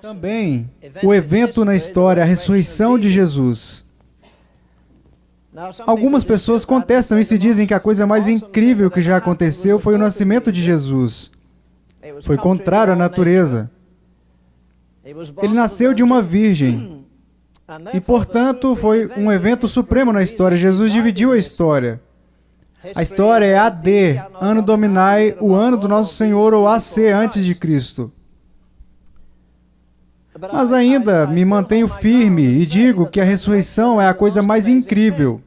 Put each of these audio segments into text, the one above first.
Também, o evento na história, a ressurreição de Jesus. Algumas pessoas contestam isso e dizem que a coisa mais incrível que já aconteceu foi o nascimento de Jesus. Foi contrário à natureza. Ele nasceu de uma virgem. E, portanto, foi um evento supremo na história. Jesus dividiu a história. A história é AD, Anno Domini, o ano do nosso Senhor, ou AC, antes de Cristo. Mas ainda me mantenho firme e digo que a ressurreição é a coisa mais incrível.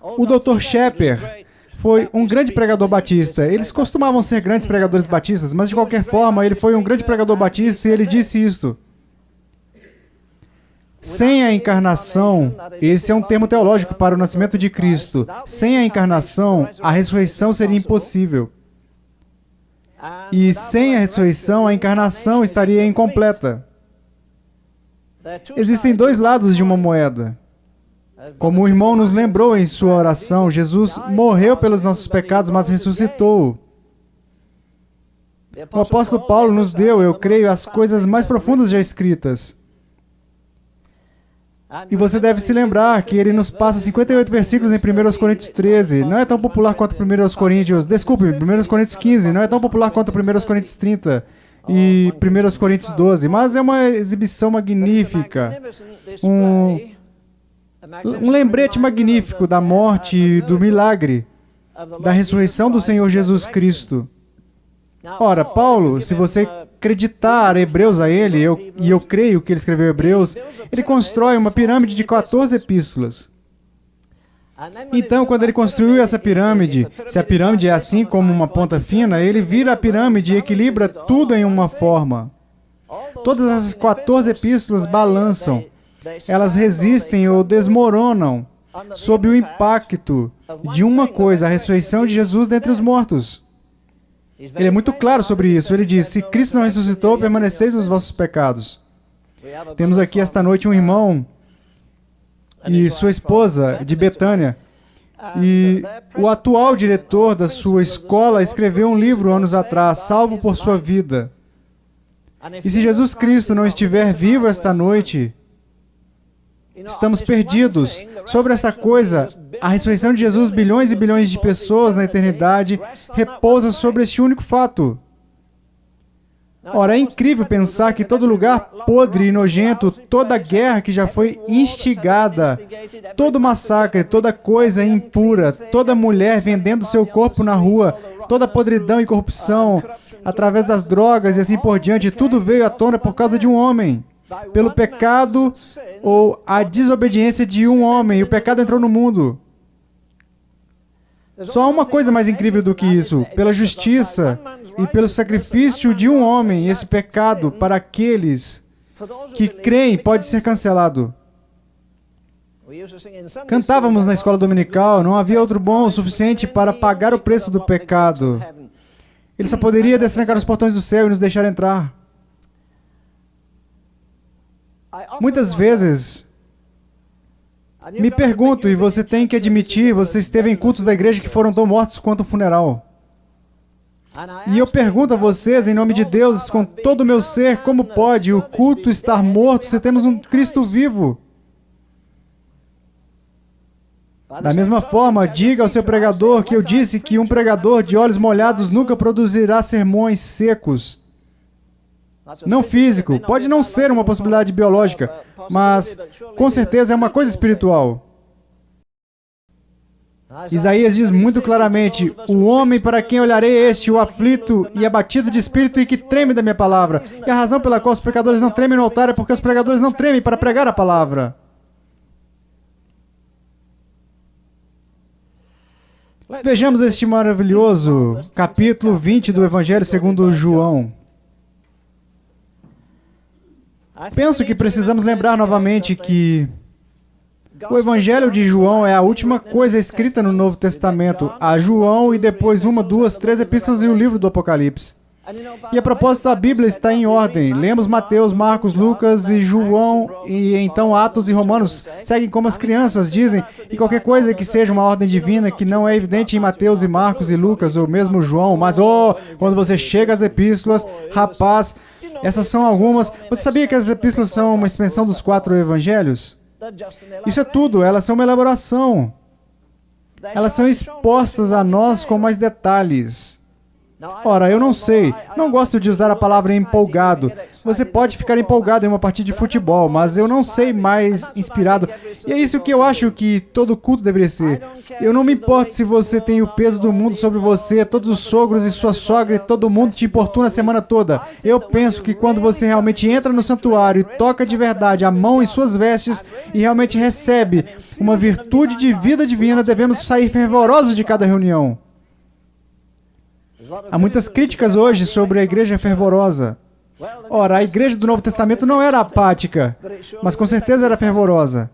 O Dr. Shepard foi um grande pregador batista. Eles costumavam ser grandes pregadores batistas, mas de qualquer forma, ele foi um grande pregador batista e ele disse isto. Sem a encarnação, esse é um termo teológico para o nascimento de Cristo. Sem a encarnação, a ressurreição seria impossível. E sem a ressurreição, a encarnação estaria incompleta. Existem dois lados de uma moeda. Como o irmão nos lembrou em sua oração, Jesus morreu pelos nossos pecados, mas ressuscitou. O apóstolo Paulo nos deu, eu creio, as coisas mais profundas já escritas. E você deve se lembrar que ele nos passa 58 versículos em 1 Coríntios 13. Não é tão popular quanto 1 Coríntios... Desculpe, 1 Coríntios 15. Não é tão popular quanto 1 Coríntios 30 e 1 Coríntios 12. Mas é uma exibição magnífica. Um lembrete magnífico da morte e do milagre, da ressurreição do Senhor Jesus Cristo. Ora, Paulo, se você acreditar Hebreus a ele, e eu creio que ele escreveu Hebreus, ele constrói uma pirâmide de 14 epístolas. Então, quando ele construiu essa pirâmide, se a pirâmide é assim como uma ponta fina, ele vira a pirâmide e equilibra tudo em uma forma. Todas essas 14 epístolas balançam. Elas resistem ou desmoronam sob o impacto de uma coisa, a ressurreição de Jesus dentre os mortos. Ele é muito claro sobre isso. Ele diz, se Cristo não ressuscitou, permaneceis nos vossos pecados. Temos aqui esta noite um irmão e sua esposa de Betânia. E o atual diretor da sua escola escreveu um livro anos atrás, Salvo por Sua Vida. E se Jesus Cristo não estiver vivo esta noite, estamos perdidos. Sobre essa coisa, a ressurreição de Jesus, bilhões e bilhões de pessoas na eternidade, repousa sobre este único fato. Ora, é incrível pensar que todo lugar podre e nojento, toda guerra que já foi instigada, todo massacre, toda coisa impura, toda mulher vendendo seu corpo na rua, toda podridão e corrupção, através das drogas e assim por diante, tudo veio à tona por causa de um homem. Pelo pecado ou a desobediência de um homem, o pecado entrou no mundo. Só há uma coisa mais incrível do que isso. Pela justiça e pelo sacrifício de um homem, esse pecado, para aqueles que creem, pode ser cancelado. Cantávamos na escola dominical, não havia outro bom o suficiente para pagar o preço do pecado. Ele só poderia destrancar os portões do céu e nos deixar entrar. Muitas vezes, me pergunto, e você tem que admitir, você esteve em cultos da igreja que foram tão mortos quanto o funeral. E eu pergunto a vocês, em nome de Deus, com todo o meu ser, como pode o culto estar morto se temos um Cristo vivo? Da mesma forma, diga ao seu pregador que eu disse que um pregador de olhos molhados nunca produzirá sermões secos. Não físico, pode não ser uma possibilidade biológica, mas com certeza é uma coisa espiritual. Isaías diz muito claramente, o homem para quem olharei este, o aflito e abatido de espírito e que treme da minha palavra. E a razão pela qual os pregadores não tremem no altar é porque os pregadores não tremem para pregar a palavra. Vejamos este maravilhoso capítulo 20 do Evangelho segundo João. Penso que precisamos lembrar novamente que o Evangelho de João é a última coisa escrita no Novo Testamento. Há João e depois 1, 2, 3 epístolas e o livro do Apocalipse. E a propósito, a Bíblia está em ordem. Lemos Mateus, Marcos, Lucas e João, e então Atos e Romanos seguem como as crianças dizem, e qualquer coisa que seja uma ordem divina que não é evidente em Mateus e Marcos e Lucas, ou mesmo João, mas, quando você chega às epístolas, rapaz, Essas são algumas. Você sabia que as epístolas são uma extensão dos 4 evangelhos? Isso é tudo, elas são uma elaboração. Elas são expostas a nós com mais detalhes. Ora, eu não sei, não gosto de usar a palavra empolgado. Você pode ficar empolgado em uma partida de futebol, mas eu não sei mais inspirado. E é isso que eu acho que todo culto deveria ser. Eu não me importo se você tem o peso do mundo sobre você, todos os sogros e sua sogra e todo mundo te importuna a semana toda. Eu penso que quando você realmente entra no santuário e toca de verdade a mão em suas vestes e realmente recebe uma virtude de vida divina, devemos sair fervorosos de cada reunião. Há muitas críticas hoje sobre a igreja fervorosa. Ora, a igreja do Novo Testamento não era apática, mas com certeza era fervorosa.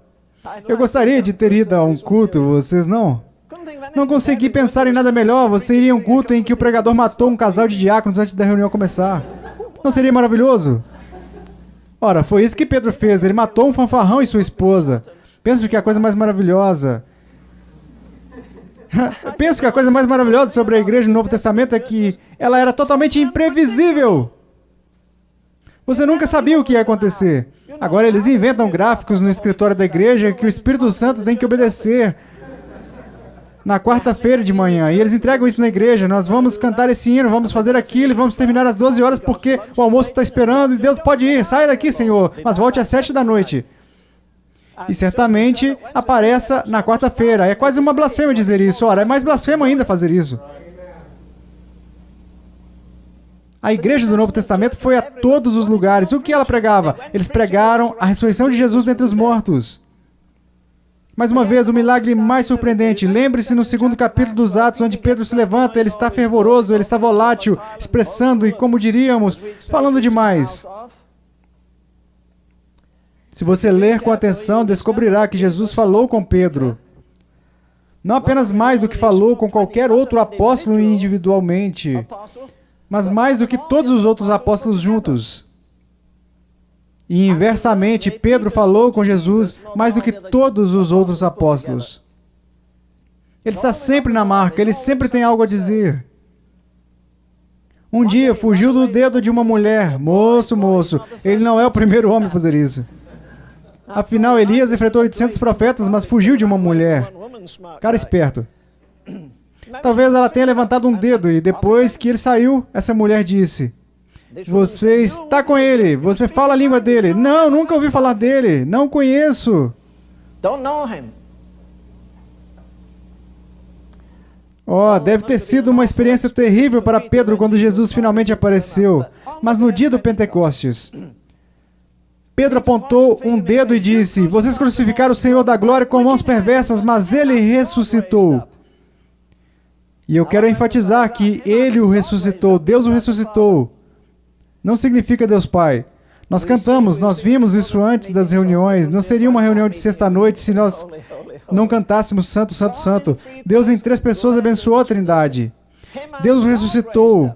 Eu gostaria de ter ido a um culto, vocês não? Não consegui pensar em nada melhor. Você iria a um culto em que o pregador matou um casal de diáconos antes da reunião começar. Não seria maravilhoso? Ora, foi isso que Pedro fez. Ele matou um fanfarrão e sua esposa. Penso que a coisa mais maravilhosa sobre a igreja no Novo Testamento é que ela era totalmente imprevisível. Você nunca sabia o que ia acontecer. Agora eles inventam gráficos no escritório da igreja que o Espírito Santo tem que obedecer na quarta-feira de manhã. E eles entregam isso na igreja. Nós vamos cantar esse hino, vamos fazer aquilo e vamos terminar às 12 horas porque o almoço está esperando e Deus pode ir. Saia daqui, Senhor, mas volte às 7 da noite. E certamente apareça na quarta-feira. É quase uma blasfêmia dizer isso. Ora, é mais blasfemo ainda fazer isso. A igreja do Novo Testamento foi a todos os lugares. O que ela pregava? Eles pregaram a ressurreição de Jesus dentre os mortos. Mais uma vez, o milagre mais surpreendente. Lembre-se no 2º capítulo dos Atos, onde Pedro se levanta, ele está fervoroso, ele está volátil, expressando e, como diríamos, falando demais. Se você ler com atenção, descobrirá que Jesus falou com Pedro. Não apenas mais do que falou com qualquer outro apóstolo individualmente, mas mais do que todos os outros apóstolos juntos. E inversamente, Pedro falou com Jesus mais do que todos os outros apóstolos. Ele está sempre na marca, ele sempre tem algo a dizer. Um dia fugiu do dedo de uma mulher. Moço, ele não é o primeiro homem a fazer isso. Afinal, Elias enfrentou 800 profetas, mas fugiu de uma mulher. Cara esperto. Talvez ela tenha levantado um dedo e depois que ele saiu, essa mulher disse: você está com ele, você fala a língua dele. Não, nunca ouvi falar dele, não conheço. Oh, deve ter sido uma experiência terrível para Pedro quando Jesus finalmente apareceu. Mas no dia do Pentecostes, Pedro apontou um dedo e disse: vocês crucificaram o Senhor da glória com mãos perversas, mas ele ressuscitou. E eu quero enfatizar que ele o ressuscitou, Deus o ressuscitou. Não significa Deus Pai. Nós cantamos, nós vimos isso antes das reuniões. Não seria uma reunião de sexta-noite se nós não cantássemos Santo, Santo, Santo. Deus em 3 pessoas abençoou a Trindade. Deus o ressuscitou.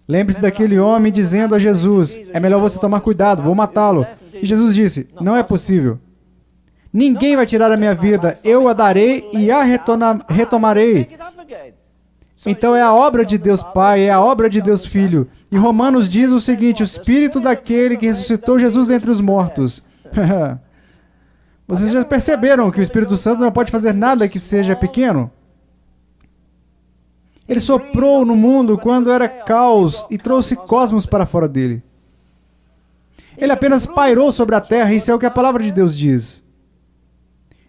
Lembre-se daquele homem dizendo a Jesus: é melhor você tomar cuidado, vou matá-lo. E Jesus disse: não é possível. Ninguém vai tirar a minha vida, eu a darei e a retomarei. Então é a obra de Deus Pai, é a obra de Deus Filho. E Romanos diz o seguinte: o Espírito daquele que ressuscitou Jesus dentre os mortos. Vocês já perceberam que o Espírito Santo não pode fazer nada que seja pequeno? Ele soprou no mundo quando era caos e trouxe cosmos para fora dele. Ele apenas pairou sobre a terra, isso é o que a palavra de Deus diz.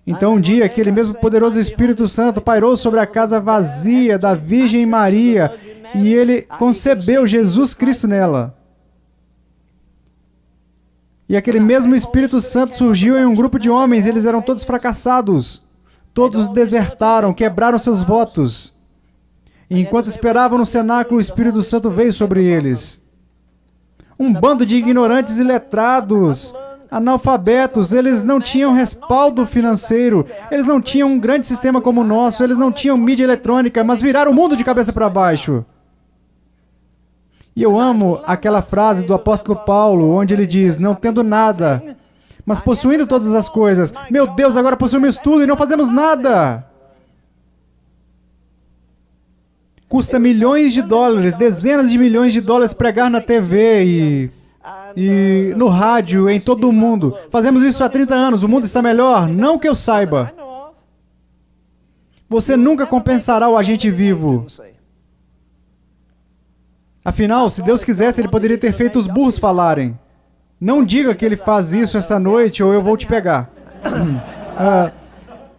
Então um dia, aquele mesmo poderoso Espírito Santo pairou sobre a casa vazia da Virgem Maria e ele concebeu Jesus Cristo nela. E aquele mesmo Espírito Santo surgiu em um grupo de homens, eles eram todos fracassados. Todos desertaram, quebraram seus votos. E enquanto esperavam no cenáculo, o Espírito Santo veio sobre eles. Um bando de ignorantes e letrados, analfabetos, eles não tinham respaldo financeiro, eles não tinham um grande sistema como o nosso, eles não tinham mídia eletrônica, mas viraram o mundo de cabeça para baixo. E eu amo aquela frase do apóstolo Paulo, onde ele diz: não tendo nada, mas possuindo todas as coisas. Meu Deus, agora possuímos tudo e não fazemos nada. Custa milhões de dólares, dezenas de milhões de dólares pregar na TV e no rádio em todo o mundo. Fazemos isso há 30 anos, o mundo está melhor? Não que eu saiba. Você nunca compensará o agente vivo. Afinal, se Deus quisesse, Ele poderia ter feito os burros falarem. Não diga que Ele faz isso esta noite ou eu vou te pegar.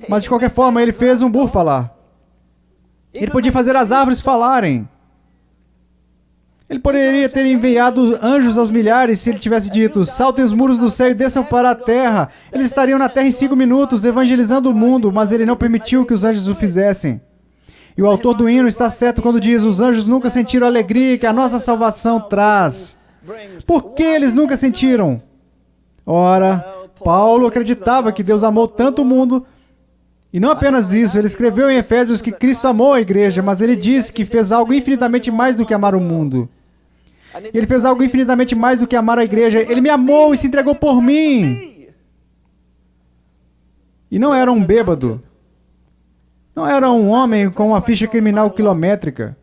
Mas de qualquer forma, Ele fez um burro falar. Ele podia fazer as árvores falarem. Ele poderia ter enviado anjos aos milhares se Ele tivesse dito: saltem os muros do céu e desçam para a terra. Eles estariam na terra em 5 minutos, evangelizando o mundo, mas Ele não permitiu que os anjos o fizessem. E o autor do hino está certo quando diz: os anjos nunca sentiram a alegria que a nossa salvação traz. Por que eles nunca sentiram? Ora, Paulo acreditava que Deus amou tanto o mundo. E não apenas isso, ele escreveu em Efésios que Cristo amou a igreja, mas ele disse que fez algo infinitamente mais do que amar o mundo. Ele fez algo infinitamente mais do que amar a igreja. Ele me amou e se entregou por mim. E não era um bêbado. Não era um homem com uma ficha criminal quilométrica.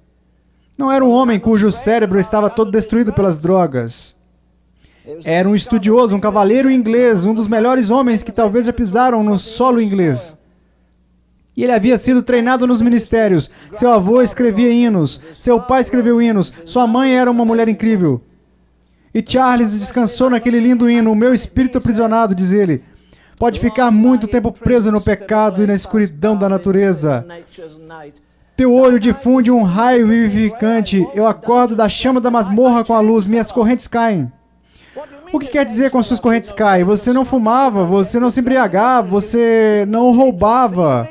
Não era um homem cujo cérebro estava todo destruído pelas drogas. Era um estudioso, um cavaleiro inglês, um dos melhores homens que talvez já pisaram no solo inglês. E ele havia sido treinado nos ministérios. Seu avô escrevia hinos. Seu pai escreveu hinos. Sua mãe era uma mulher incrível. E Charles descansou naquele lindo hino. O meu espírito aprisionado, diz ele, pode ficar muito tempo preso no pecado e na escuridão da natureza. Teu olho difunde um raio vivificante. Eu acordo da chama da masmorra com a luz. Minhas correntes caem. O que quer dizer com suas correntes caem? Você não fumava, você não se embriagava, você não roubava.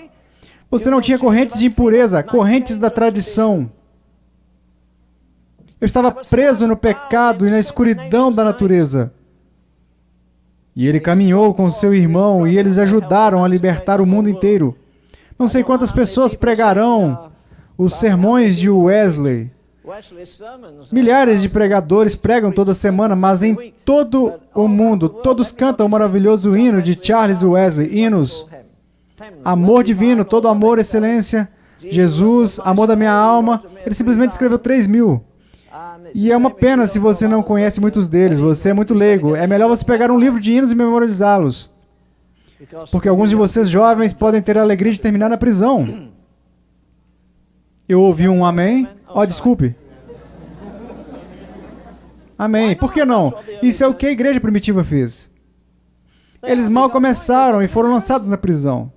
Você não tinha correntes de impureza, correntes da tradição. Eu estava preso no pecado e na escuridão da natureza. E ele caminhou com seu irmão e eles ajudaram a libertar o mundo inteiro. Não sei quantas pessoas pregarão os sermões de Wesley. Milhares de pregadores pregam toda semana, mas em todo o mundo, todos cantam o maravilhoso hino de Charles Wesley, hinos. Amor divino, todo amor, excelência, Jesus, amor da minha alma. Ele simplesmente escreveu 3.000. E é uma pena se você não conhece muitos deles, você é muito leigo. É melhor você pegar um livro de hinos e memorizá-los. Porque alguns de vocês jovens podem ter a alegria de terminar na prisão. Eu ouvi um amém? Oh, desculpe. Amém. Por que não? Isso é o que a igreja primitiva fez. Eles mal começaram e foram lançados na prisão.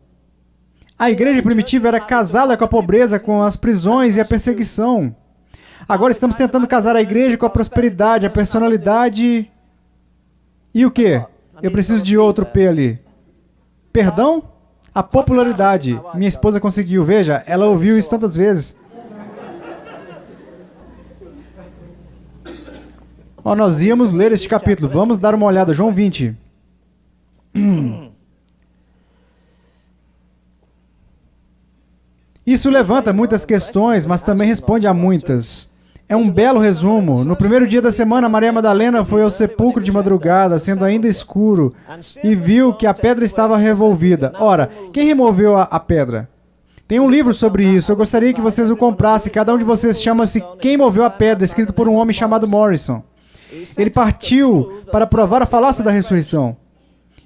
A igreja primitiva era casada com a pobreza, com as prisões e a perseguição. Agora estamos tentando casar a igreja com a prosperidade, a personalidade... E o quê? Eu preciso de outro P ali. Perdão? A popularidade. Minha esposa conseguiu, veja, ela ouviu isso tantas vezes. Nós íamos ler este capítulo. Vamos dar uma olhada. João 20. Isso levanta muitas questões, mas também responde a muitas. É um belo resumo. No primeiro dia da semana, Maria Madalena foi ao sepulcro de madrugada, sendo ainda escuro, e viu que a pedra estava revolvida. Ora, quem removeu a pedra? Tem um livro sobre isso. Eu gostaria que vocês o comprassem. Cada um de vocês chama-se Quem Moveu a Pedra, escrito por um homem chamado Morrison. Ele partiu para provar a falácia da ressurreição.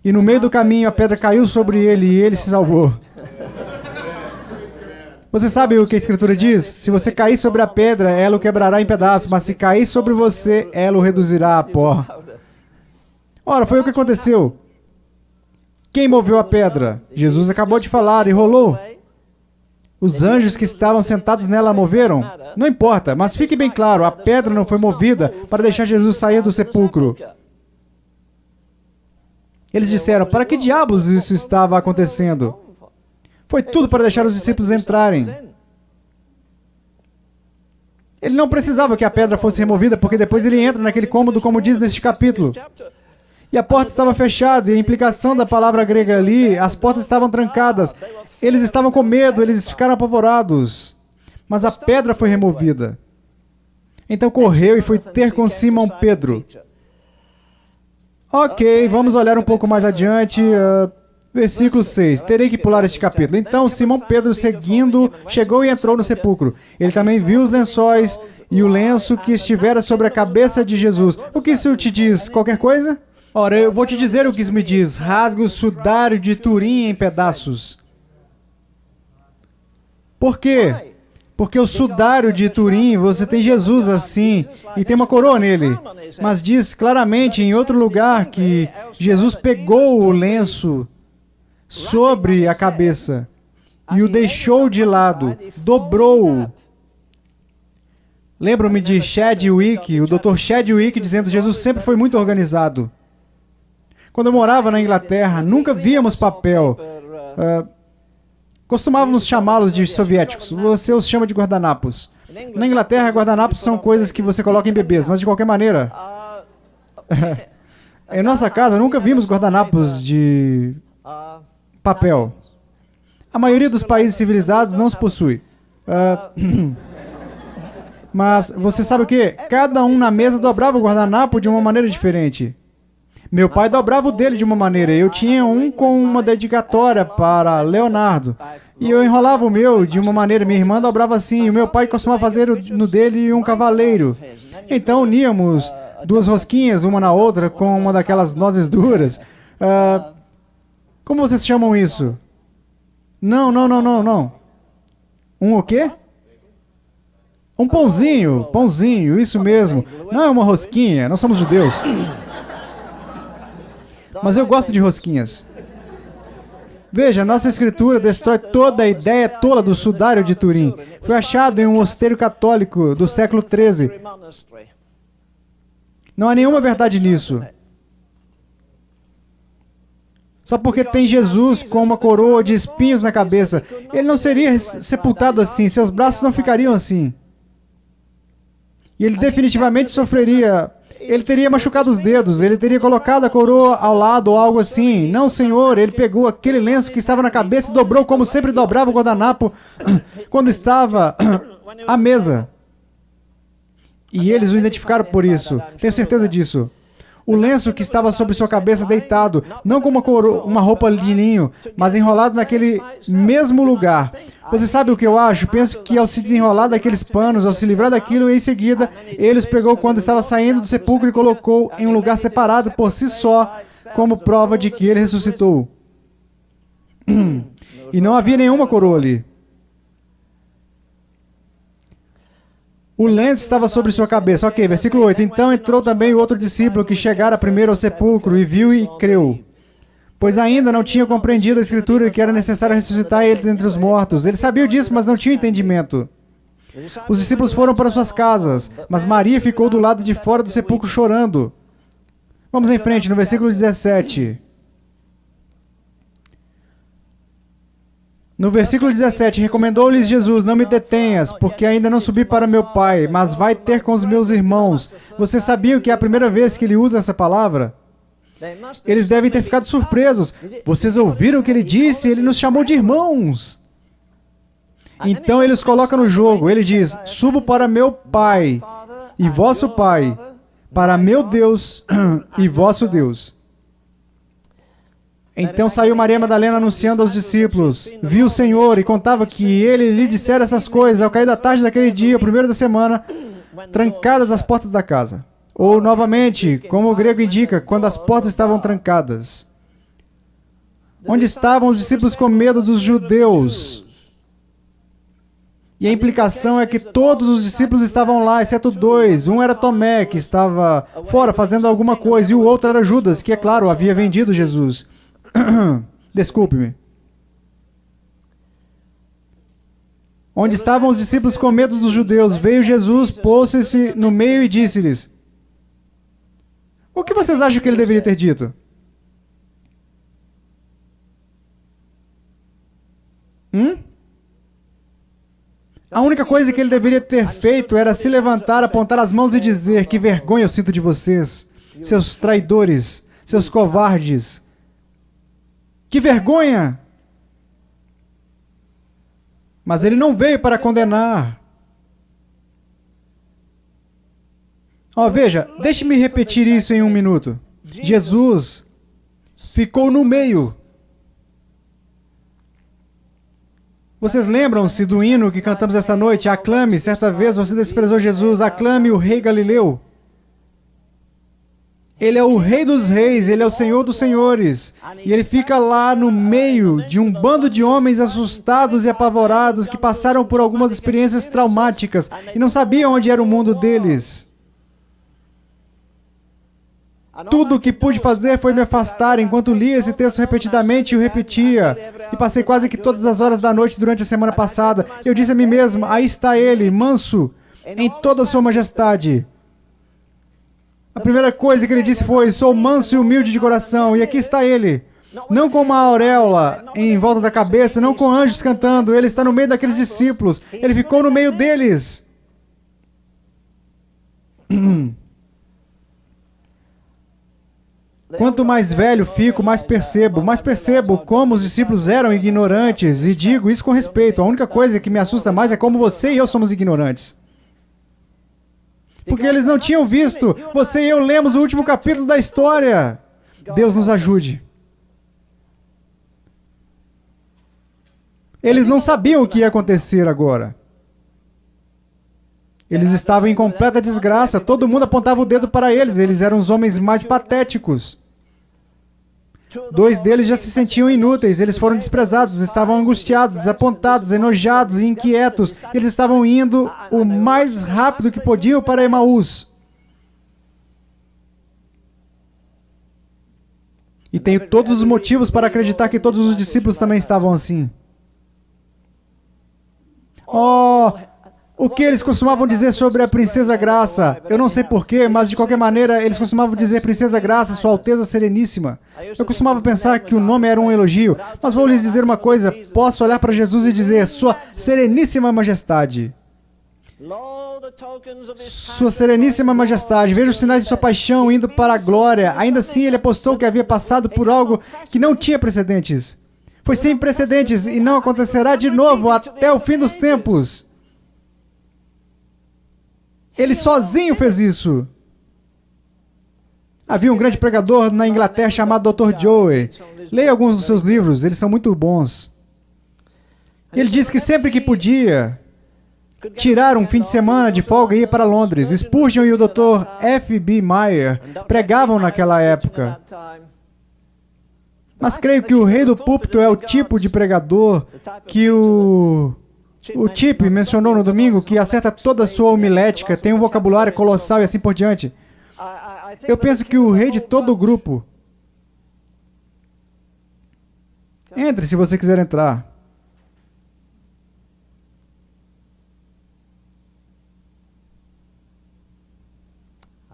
E no meio do caminho, a pedra caiu sobre ele e ele se salvou. Você sabe o que a Escritura diz? Se você cair sobre a pedra, ela o quebrará em pedaços, mas se cair sobre você, ela o reduzirá a pó. Ora, foi o que aconteceu. Quem moveu a pedra? Jesus acabou de falar e rolou. Os anjos que estavam sentados nela a moveram? Não importa, mas fique bem claro, a pedra não foi movida para deixar Jesus sair do sepulcro. Eles disseram, para que diabos isso estava acontecendo? Foi tudo para deixar os discípulos entrarem. Ele não precisava que a pedra fosse removida, porque depois ele entra naquele cômodo, como diz neste capítulo. E a porta estava fechada, e a implicação da palavra grega ali, as portas estavam trancadas. Eles estavam com medo, eles ficaram apavorados. Mas a pedra foi removida. Então correu e foi ter com Simão Pedro. Ok, vamos olhar um pouco mais adiante. Versículo 6. Terei que pular este capítulo. Então, Simão Pedro, seguindo, chegou e entrou no sepulcro. Ele também viu os lençóis e o lenço que estivera sobre a cabeça de Jesus. O que isso te diz? Qualquer coisa? Ora, eu vou te dizer o que isso me diz. Rasga o sudário de Turim em pedaços. Por quê? Porque o sudário de Turim, você tem Jesus assim, e tem uma coroa nele. Mas diz claramente em outro lugar que Jesus pegou o lenço sobre a cabeça e o deixou de lado, dobrou-o. Lembro-me de Chadwick, o Dr. Chadwick, dizendo que Jesus sempre foi muito organizado. Quando eu morava na Inglaterra, nunca víamos papel. Costumávamos chamá-los de soviéticos. Você os chama de guardanapos. Na Inglaterra, guardanapos são coisas que você coloca em bebês, mas de qualquer maneira... Em nossa casa, nunca vimos guardanapos de papel. A maioria dos países civilizados não os possui. Mas você sabe o quê? Cada um na mesa dobrava o guardanapo de uma maneira diferente. Meu pai dobrava o dele de uma maneira. Eu tinha um com uma dedicatória para Leonardo. E eu enrolava o meu de uma maneira. Minha irmã dobrava assim. E o meu pai costumava fazer no dele um cavaleiro. Então uníamos duas rosquinhas, uma na outra, com uma daquelas nozes duras. Como vocês chamam isso? Não. Um o quê? Um pãozinho. Pãozinho, isso mesmo. Não é uma rosquinha. Nós somos judeus. Mas eu gosto de rosquinhas. Veja, nossa escritura destrói toda a ideia tola do sudário de Turim. Foi achado em um mosteiro católico do século XIII. Não há nenhuma verdade nisso. Só porque tem Jesus com uma coroa de espinhos na cabeça, ele não seria sepultado assim, seus braços não ficariam assim. E ele definitivamente sofreria. Ele teria machucado os dedos, ele teria colocado a coroa ao lado ou algo assim. Não, Senhor, ele pegou aquele lenço que estava na cabeça e dobrou como sempre dobrava o guardanapo quando estava à mesa. E eles o identificaram por isso. Tenho certeza disso. O lenço que estava sobre sua cabeça deitado, não com uma roupa de linho, mas enrolado naquele mesmo lugar. Você sabe o que eu acho? Penso que ao se desenrolar daqueles panos, ao se livrar daquilo, em seguida, ele os pegou quando estava saindo do sepulcro e colocou em um lugar separado por si só, como prova de que ele ressuscitou. E não havia nenhuma coroa ali. O lenço estava sobre sua cabeça. Ok, versículo 8. Então entrou também o outro discípulo que chegara primeiro ao sepulcro e viu e creu. Pois ainda não tinha compreendido a escritura que era necessário ressuscitar ele dentre os mortos. Ele sabia disso, mas não tinha entendimento. Os discípulos foram para suas casas, mas Maria ficou do lado de fora do sepulcro chorando. Vamos em frente, no versículo 17. No versículo 17, recomendou-lhes Jesus, não me detenhas, porque ainda não subi para meu Pai, mas vai ter com os meus irmãos. Vocês sabiam que é a primeira vez que ele usa essa palavra? Eles devem ter ficado surpresos. Vocês ouviram o que ele disse? Ele nos chamou de irmãos. Então ele os coloca no jogo. Ele diz, subo para meu Pai e vosso Pai, para meu Deus e vosso Deus. Então saiu Maria Madalena anunciando aos discípulos, viu o Senhor e contava que ele lhe dissera essas coisas ao cair da tarde daquele dia, o primeiro da semana, trancadas as portas da casa. Ou, novamente, como o grego indica, quando as portas estavam trancadas. Onde estavam os discípulos com medo dos judeus? E a implicação é que todos os discípulos estavam lá, exceto dois. Um era Tomé, que estava fora fazendo alguma coisa, e o outro era Judas, que, é claro, havia vendido Jesus. Desculpe-me. Onde estavam os discípulos com medo dos judeus, veio Jesus, pôs-se no meio e disse-lhes, o que vocês acham que ele deveria ter dito? A única coisa que ele deveria ter feito era se levantar, apontar as mãos e dizer, que vergonha eu sinto de vocês, seus traidores, seus covardes. Que vergonha! Mas ele não veio para condenar. Veja, deixe-me repetir isso em um minuto. Jesus ficou no meio. Vocês lembram-se do hino que cantamos esta noite? Aclame, certa vez você desprezou Jesus, aclame o rei Galileu. Ele é o rei dos reis, ele é o senhor dos senhores. E ele fica lá no meio de um bando de homens assustados e apavorados que passaram por algumas experiências traumáticas e não sabiam onde era o mundo deles. Tudo o que pude fazer foi me afastar enquanto lia esse texto repetidamente e o repetia. E passei quase que todas as horas da noite durante a semana passada. Eu disse a mim mesmo, aí está ele, manso, em toda a sua majestade. A primeira coisa que ele disse foi, sou manso e humilde de coração, e aqui está ele. Não com uma auréola em volta da cabeça, não com anjos cantando, ele está no meio daqueles discípulos. Ele ficou no meio deles. Quanto mais velho fico, mais percebo como os discípulos eram ignorantes, e digo isso com respeito. A única coisa que me assusta mais é como você e eu somos ignorantes. Porque eles não tinham visto. Você e eu lemos o último capítulo da história. Deus nos ajude. Eles não sabiam o que ia acontecer agora. Eles estavam em completa desgraça. Todo mundo apontava o dedo para eles. Eles eram os homens mais patéticos. 2 deles já se sentiam inúteis. Eles foram desprezados, estavam angustiados, desapontados, enojados e inquietos. Eles estavam indo o mais rápido que podiam para Emaús. E tenho todos os motivos para acreditar que todos os discípulos também estavam assim. Oh, o que eles costumavam dizer sobre a Princesa Graça? Eu não sei porquê, mas de qualquer maneira, eles costumavam dizer Princesa Graça, Sua Alteza Sereníssima. Eu costumava pensar que o nome era um elogio, mas vou lhes dizer uma coisa, posso olhar para Jesus e dizer, Sua Sereníssima Majestade. Sua Sereníssima Majestade, veja os sinais de sua paixão indo para a glória. Ainda assim, ele apostou que havia passado por algo que não tinha precedentes. Foi sem precedentes e não acontecerá de novo até o fim dos tempos. Ele sozinho fez isso. Havia um grande pregador na Inglaterra chamado Dr. Joey. Leia alguns dos seus livros, eles são muito bons. Ele disse que sempre que podia tirar um fim de semana de folga e ia para Londres. Spurgeon e o Dr. F.B. Meyer pregavam naquela época. Mas creio que o rei do púlpito é o tipo de pregador que o Chip mencionou no domingo, que acerta toda a sua homilética, tem um vocabulário colossal e assim por diante. Eu penso que o rei de todo o grupo... Entre se você quiser entrar.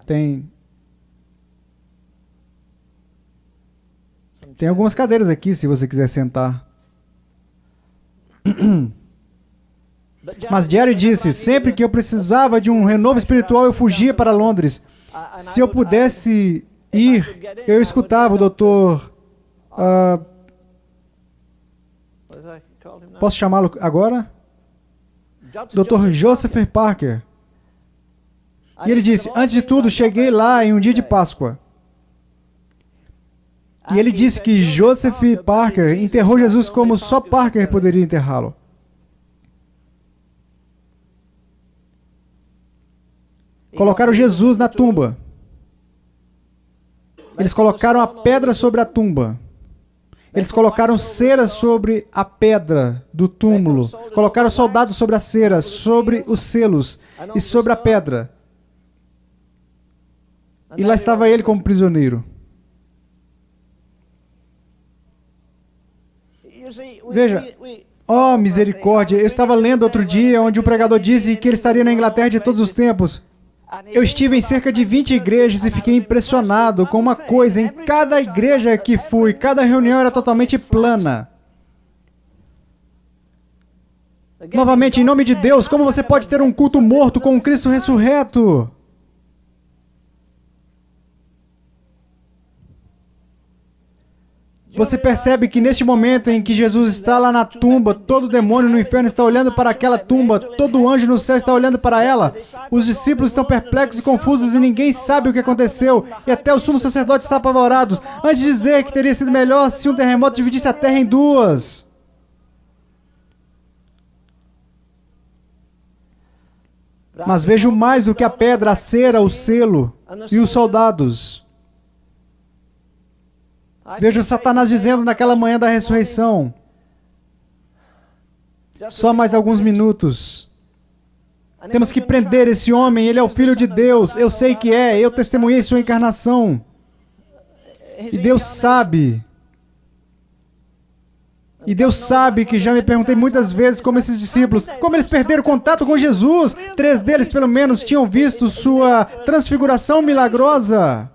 Tem algumas cadeiras aqui, se você quiser sentar. Mas Jerry disse, sempre que eu precisava de um renovo espiritual, eu fugia para Londres. Se eu pudesse ir, eu escutava o doutor... posso chamá-lo agora? Dr. Joseph Parker. E ele disse, antes de tudo, cheguei lá em um dia de Páscoa. E ele disse que Joseph Parker enterrou Jesus como só Parker poderia enterrá-lo. Colocaram Jesus na tumba. Eles colocaram a pedra sobre a tumba. Eles colocaram cera sobre a pedra do túmulo. Colocaram soldados sobre a cera, sobre os selos e sobre a pedra. E lá estava ele como prisioneiro. Veja, oh misericórdia, eu estava lendo outro dia onde um pregador disse que ele estaria na Inglaterra de todos os tempos. Eu estive em cerca de 20 igrejas e fiquei impressionado com uma coisa, em cada igreja que fui, cada reunião era totalmente plana. Novamente, em nome de Deus, como você pode ter um culto morto com um Cristo ressurreto? Você percebe que neste momento em que Jesus está lá na tumba, todo demônio no inferno está olhando para aquela tumba, todo anjo no céu está olhando para ela, os discípulos estão perplexos e confusos e ninguém sabe o que aconteceu, e até o sumo sacerdote está apavorado, antes de dizer que teria sido melhor se um terremoto dividisse a terra em duas. Mas vejo mais do que a pedra, a cera, o selo e os soldados. Vejo Satanás dizendo naquela manhã da ressurreição: só mais alguns minutos. Temos que prender esse homem, ele é o Filho de Deus. Eu sei que é, eu testemunhei sua encarnação. E Deus sabe. E Deus sabe que já me perguntei muitas vezes como esses discípulos, como eles perderam contato com Jesus. 3 deles, pelo menos, tinham visto sua transfiguração milagrosa.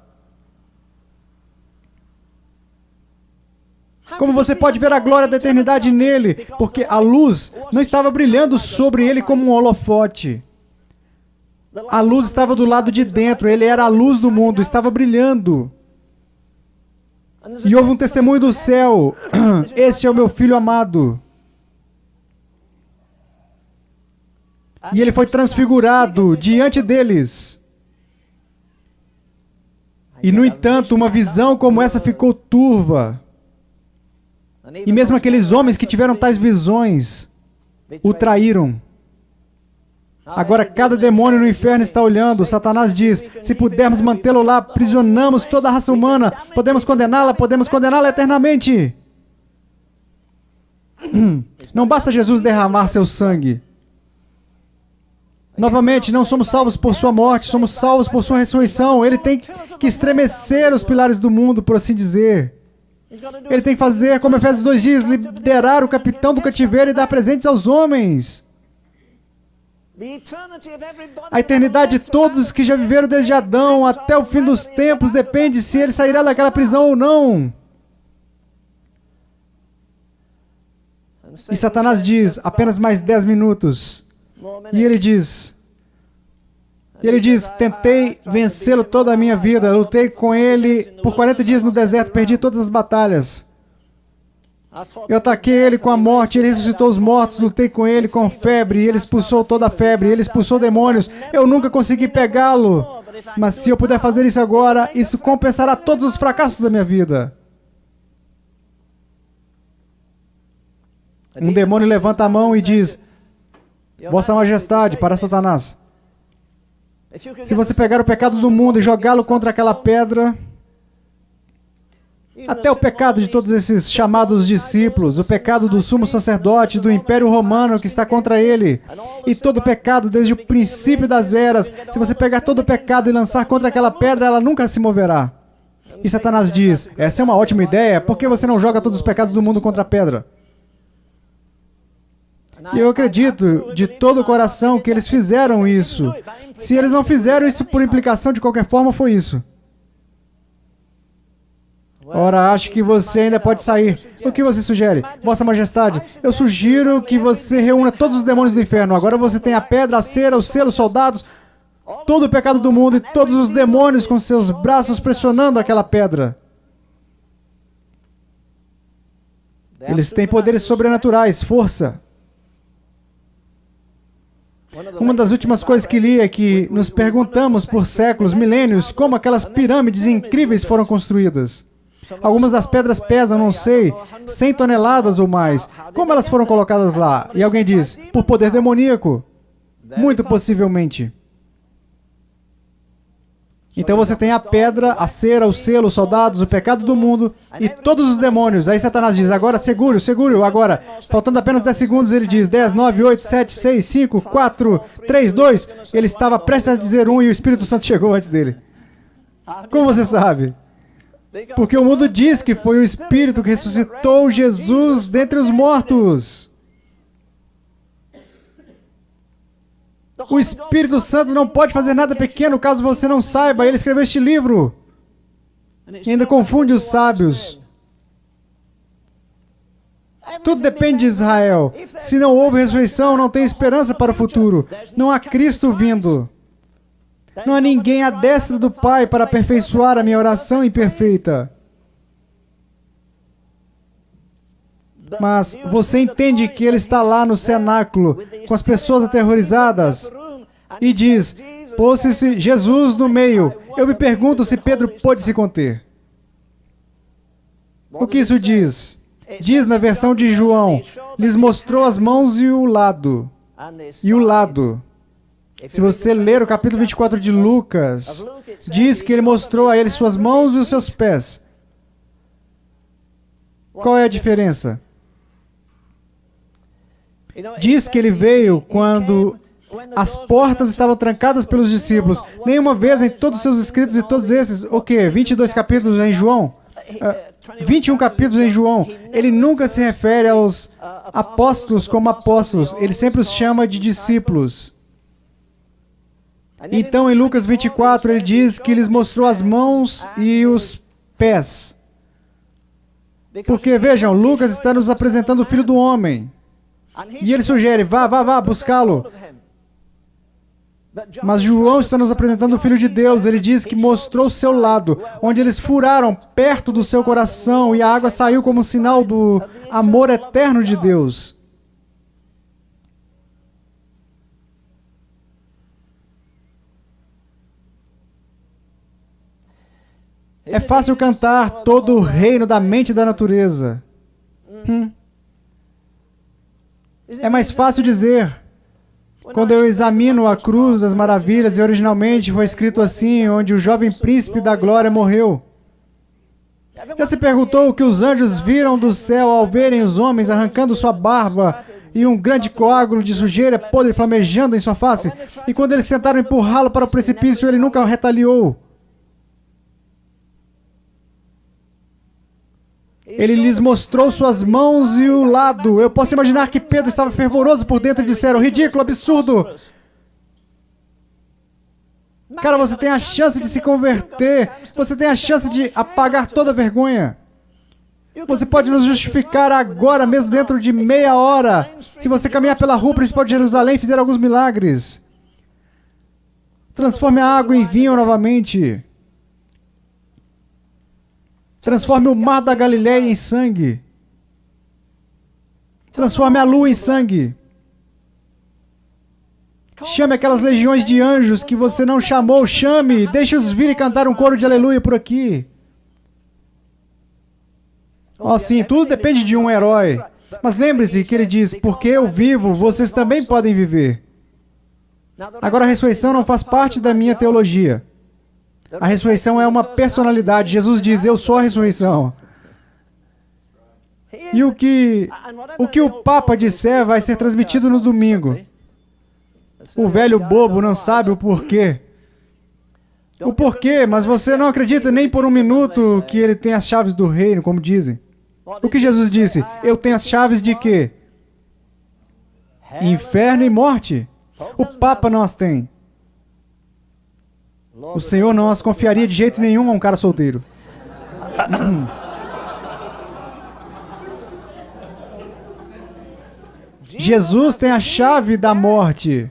Como você pode ver a glória da eternidade nele? Porque a luz não estava brilhando sobre ele como um holofote. A luz estava do lado de dentro, ele era a luz do mundo, estava brilhando. E houve um testemunho do céu: este é o meu filho amado. E ele foi transfigurado diante deles. E, no entanto, uma visão como essa ficou turva. E mesmo aqueles homens que tiveram tais visões o traíram. Agora cada demônio no inferno está olhando. Satanás diz: se pudermos mantê-lo lá, aprisionamos toda a raça humana. Podemos condená-la eternamente. Não basta Jesus derramar seu sangue. Novamente, não somos salvos por sua morte, somos salvos por sua ressurreição. Ele tem que estremecer os pilares do mundo, por assim dizer. Ele tem que fazer, como Efésios 2 diz, liderar o capitão do cativeiro e dar presentes aos homens. A eternidade de todos que já viveram desde Adão até o fim dos tempos depende se ele sairá daquela prisão ou não. E Satanás diz: apenas mais 10 minutos. E ele diz, tentei vencê-lo toda a minha vida, lutei com ele por 40 dias no deserto, perdi todas as batalhas. Eu ataquei ele com a morte, ele ressuscitou os mortos, lutei com ele com febre, e ele expulsou toda a febre, ele expulsou demônios. Eu nunca consegui pegá-lo, mas se eu puder fazer isso agora, isso compensará todos os fracassos da minha vida. Um demônio levanta a mão e diz: Vossa Majestade, para Satanás, se você pegar o pecado do mundo e jogá-lo contra aquela pedra, até o pecado de todos esses chamados discípulos, o pecado do sumo sacerdote, do Império Romano que está contra ele, e todo o pecado desde o princípio das eras, se você pegar todo o pecado e lançar contra aquela pedra, ela nunca se moverá. E Satanás diz: essa é uma ótima ideia, por que você não joga todos os pecados do mundo contra a pedra? E eu acredito de todo o coração que eles fizeram isso. Se eles não fizeram isso por implicação, de qualquer forma, foi isso. Ora, acho que você ainda pode sair. O que você sugere? Vossa Majestade, eu sugiro que você reúna todos os demônios do inferno. Agora você tem a pedra, a cera, o selo, os soldados, todo o pecado do mundo e todos os demônios com seus braços pressionando aquela pedra. Eles têm poderes sobrenaturais, força. Uma das últimas coisas que li é que nos perguntamos por séculos, milênios, como aquelas pirâmides incríveis foram construídas. Algumas das pedras pesam, não sei, 100 toneladas ou mais. Como elas foram colocadas lá? E alguém diz: por poder demoníaco. Muito possivelmente. Então você tem a pedra, a cera, o selo, os soldados, o pecado do mundo e todos os demônios. Aí Satanás diz: agora seguro, agora. Faltando apenas 10 segundos, ele diz: 10, 9, 8, 7, 6, 5, 4, 3, 2. Ele estava prestes a dizer 1 e o Espírito Santo chegou antes dele. Como você sabe? Porque o mundo diz que foi o Espírito que ressuscitou Jesus dentre os mortos. O Espírito Santo não pode fazer nada pequeno caso você não saiba. Ele escreveu este livro. E ainda confunde os sábios. Tudo depende de Israel. Se não houve ressurreição, não tem esperança para o futuro. Não há Cristo vindo. Não há ninguém à destra do Pai para aperfeiçoar a minha oração imperfeita. Mas você entende que ele está lá no cenáculo, com as pessoas aterrorizadas, e diz: pôs-se Jesus no meio. Eu me pergunto se Pedro pôde se conter. O que isso diz? Diz na versão de João: lhes mostrou as mãos e o lado. E o lado. Se você ler o capítulo 24 de Lucas, diz que ele mostrou a ele suas mãos e os seus pés. Qual é a diferença? Diz que ele veio quando as portas estavam trancadas pelos discípulos. Nenhuma vez em todos os seus escritos e todos esses, 22 capítulos em João, 21 capítulos em João, ele nunca se refere aos apóstolos como apóstolos, ele sempre os chama de discípulos. Então, em Lucas 24, ele diz que lhes mostrou as mãos e os pés. Porque, vejam, Lucas está nos apresentando o Filho do Homem. E ele sugere, vá, buscá-lo. Mas João está nos apresentando o Filho de Deus. Ele diz que mostrou o seu lado, onde eles furaram perto do seu coração e a água saiu como um sinal do amor eterno de Deus. É fácil cantar todo o reino da mente e da natureza. É mais fácil dizer, quando eu examino a cruz das maravilhas, e originalmente foi escrito assim, onde o jovem príncipe da glória morreu. Já se perguntou o que os anjos viram do céu ao verem os homens arrancando sua barba e um grande coágulo de sujeira podre flamejando em sua face? E quando eles tentaram empurrá-lo para o precipício, ele nunca retaliou. Ele lhes mostrou suas mãos e o lado. Eu posso imaginar que Pedro estava fervoroso por dentro e disseram, ridículo, absurdo. Cara, você tem a chance de se converter. Você tem a chance de apagar toda a vergonha. Você pode nos justificar agora, mesmo dentro de meia hora. Se você caminhar pela rua principal de Jerusalém e fizer alguns milagres. Transforme a água em vinho novamente. Transforme o mar da Galileia em sangue. Transforme a lua em sangue. Chame aquelas legiões de anjos que você não chamou. Chame, deixe-os vir e cantar um coro de aleluia por aqui. Sim, tudo depende de um herói. Mas lembre-se que ele diz, porque eu vivo, vocês também podem viver. Agora a ressurreição não faz parte da minha teologia. A ressurreição é uma personalidade. Jesus diz, eu sou a ressurreição. E o que o Papa disser vai ser transmitido no domingo. O velho bobo não sabe o porquê. O porquê, mas você não acredita nem por um minuto que ele tem as chaves do reino, como dizem. O que Jesus disse? Eu tenho as chaves de quê? Inferno e morte. O Papa não as tem. O Senhor não as confiaria de jeito nenhum a um cara solteiro. Jesus tem a chave da morte.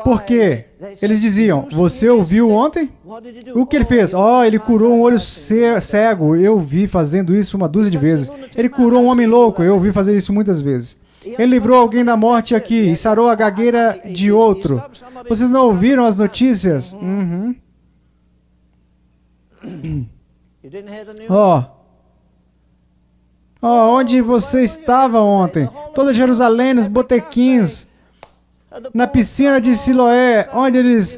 Por quê? Eles diziam, você ouviu ontem? O que ele fez? Ele curou um olho cego. Eu vi fazendo isso uma dúzia de vezes. Ele curou um homem louco. Eu vi fazer isso muitas vezes. Ele livrou alguém da morte aqui e sarou a gagueira de outro. Vocês não ouviram as notícias? Onde você estava ontem? Toda Jerusalém, nos botequins, na piscina de Siloé, onde eles,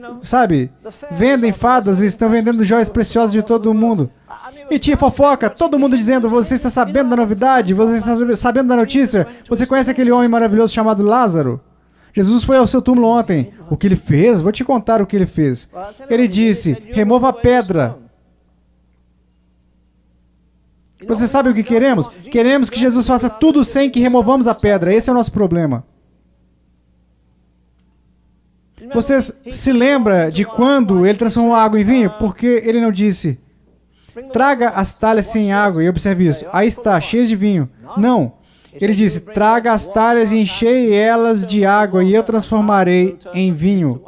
vendem fadas e estão vendendo joias preciosas de todo mundo. E tinha fofoca, todo mundo dizendo, você está sabendo da novidade? Você está sabendo da notícia? Você conhece aquele homem maravilhoso chamado Lázaro? Jesus foi ao seu túmulo ontem. O que ele fez? Vou te contar o que ele fez. Ele disse, remova a pedra. Você sabe o que queremos? Queremos que Jesus faça tudo sem que removamos a pedra. Esse é o nosso problema. Vocês se lembram de quando ele transformou a água em vinho? Porque ele não disse, traga as talhas sem água, e observe isso, aí está, cheias de vinho. Não. Ele disse, traga as talhas e enchei elas de água, e eu transformarei em vinho.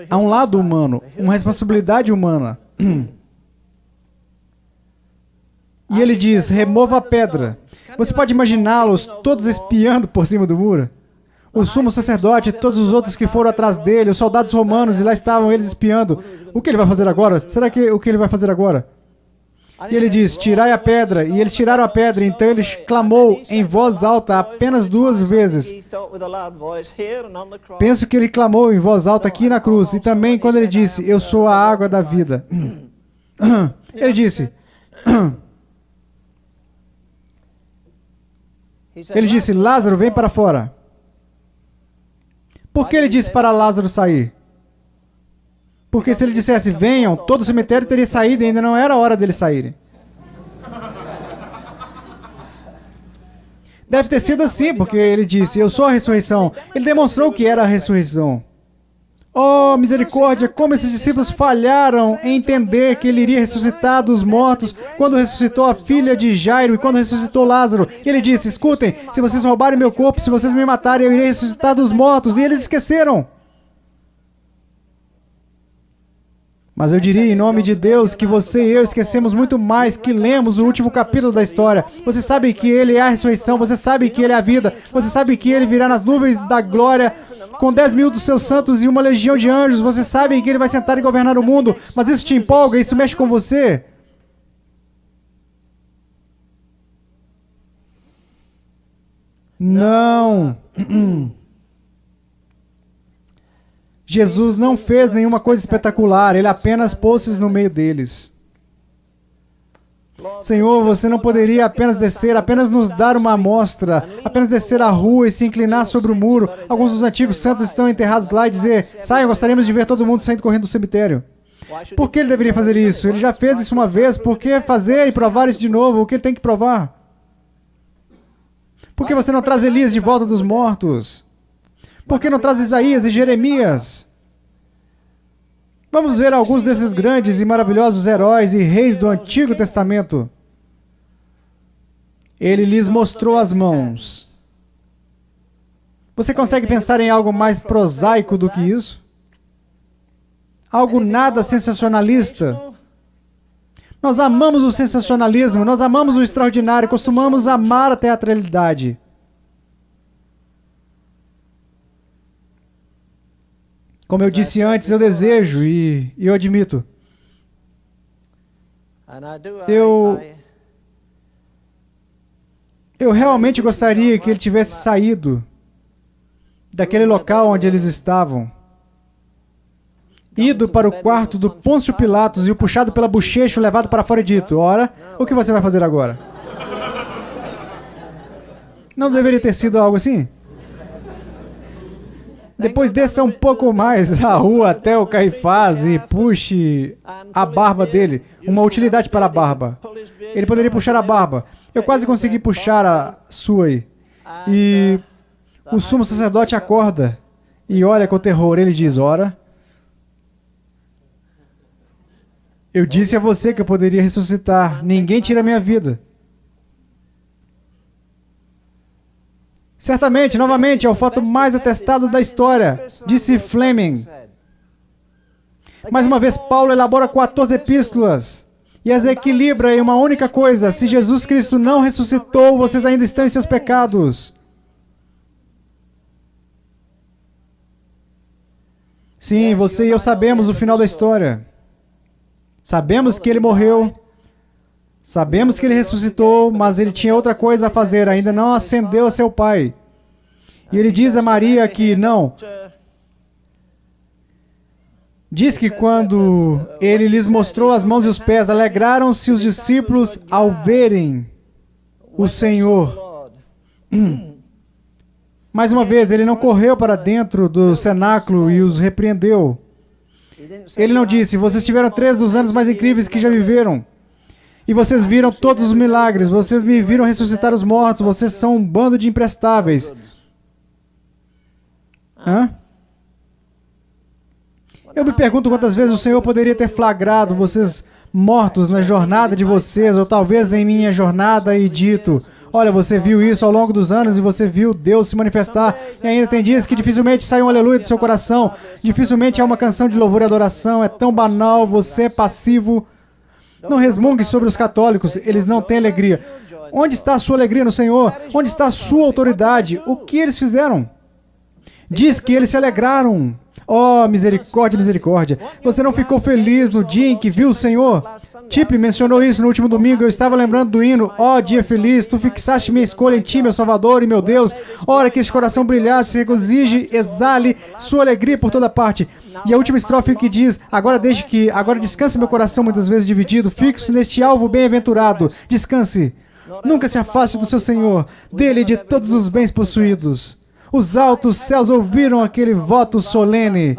Há um lado humano, uma responsabilidade humana. E ele diz, remova a pedra. Você pode imaginá-los todos espiando por cima do muro? O sumo sacerdote e todos os outros que foram atrás dele, os soldados romanos, e lá estavam eles espiando. O que ele vai fazer agora? Será que o que ele vai fazer agora? E ele diz, tirai a pedra. E eles tiraram a pedra. Então ele clamou em voz alta apenas 2 vezes. Penso que ele clamou em voz alta aqui na cruz. E também quando ele disse, eu sou a água da vida. Ele disse, Lázaro, vem para fora. Por que ele disse para Lázaro sair? Porque se ele dissesse, venham, todo o cemitério teria saído e ainda não era hora deles saírem. Deve ter sido assim, porque ele disse, eu sou a ressurreição. Ele demonstrou que era a ressurreição. Oh, misericórdia, como esses discípulos falharam em entender que ele iria ressuscitar dos mortos quando ressuscitou a filha de Jairo e quando ressuscitou Lázaro. E ele disse, escutem, se vocês roubarem meu corpo, se vocês me matarem, eu irei ressuscitar dos mortos. E eles esqueceram. Mas eu diria, em nome de Deus, que você e eu esquecemos muito mais que lemos o último capítulo da história. Você sabe que Ele é a ressurreição, você sabe que Ele é a vida, você sabe que Ele virá nas nuvens da glória com 10.000 dos seus santos e uma legião de anjos. Você sabe que Ele vai sentar e governar o mundo, mas isso te empolga, isso mexe com você. Não. Jesus não fez nenhuma coisa espetacular, Ele apenas pôs-se no meio deles. Senhor, você não poderia apenas descer, apenas nos dar uma amostra, apenas descer a rua e se inclinar sobre o muro. Alguns dos antigos santos estão enterrados lá e dizer, saiam, gostaríamos de ver todo mundo saindo correndo do cemitério. Por que ele deveria fazer isso? Ele já fez isso uma vez, por que fazer e provar isso de novo? O que ele tem que provar? Por que você não traz Elias de volta dos mortos? Por que não traz Isaías e Jeremias? Vamos ver alguns desses grandes e maravilhosos heróis e reis do Antigo Testamento. Ele lhes mostrou as mãos. Você consegue pensar em algo mais prosaico do que isso? Algo nada sensacionalista? Nós amamos o sensacionalismo, nós amamos o extraordinário, costumamos amar a teatralidade. Como eu disse antes, eu desejo e eu admito. Eu realmente gostaria que ele tivesse saído daquele local onde eles estavam, ido para o quarto do Pôncio Pilatos e o puxado pela bochecha, levado para fora e dito, ora, o que você vai fazer agora? Não deveria ter sido algo assim? Depois desça um pouco mais a rua até o Caifás e puxe a barba dele. Uma utilidade para a barba. Ele poderia puxar a barba. Eu quase consegui puxar a sua aí. E o sumo sacerdote acorda e olha com terror. Ele diz, ora, eu disse a você que eu poderia ressuscitar. Ninguém tira a minha vida. Certamente, novamente, é o fato mais atestado da história, disse Fleming. Mais uma vez, Paulo elabora 14 epístolas e as equilibra em uma única coisa. Se Jesus Cristo não ressuscitou, vocês ainda estão em seus pecados. Sim, você e eu sabemos o final da história. Sabemos que ele morreu. Sabemos que ele ressuscitou, mas ele tinha outra coisa a fazer, ainda não ascendeu a seu Pai. E ele diz a Maria que não. Diz que quando ele lhes mostrou as mãos e os pés, alegraram-se os discípulos ao verem o Senhor. Mais uma vez, ele não correu para dentro do cenáculo e os repreendeu. Ele não disse, vocês tiveram 3 dos anos mais incríveis que já viveram. E vocês viram todos os milagres, vocês me viram ressuscitar os mortos, vocês são um bando de imprestáveis. Hã? Eu me pergunto quantas vezes o Senhor poderia ter flagrado vocês mortos na jornada de vocês, ou talvez em minha jornada, e dito, olha, você viu isso ao longo dos anos e você viu Deus se manifestar, e ainda tem dias que dificilmente sai um aleluia do seu coração, dificilmente há uma canção de louvor e adoração, é tão banal, você é passivo. Não resmungue sobre os católicos, eles não têm alegria. Onde está a sua alegria no Senhor? Onde está a sua autoridade? O que eles fizeram? Diz que eles se alegraram. Oh, misericórdia, misericórdia. Você não ficou feliz no dia em que viu o Senhor? Chip mencionou isso no último domingo. Eu estava lembrando do hino. Oh, dia feliz, tu fixaste minha escolha em ti, meu Salvador e meu Deus. Ora, que esse coração brilhasse, regozije, exale sua alegria por toda parte. E a última estrofe que diz, agora descanse meu coração muitas vezes dividido, fixo neste alvo bem-aventurado. Descanse. Nunca se afaste do seu Senhor, dele e de todos os bens possuídos. Os altos céus ouviram aquele voto solene.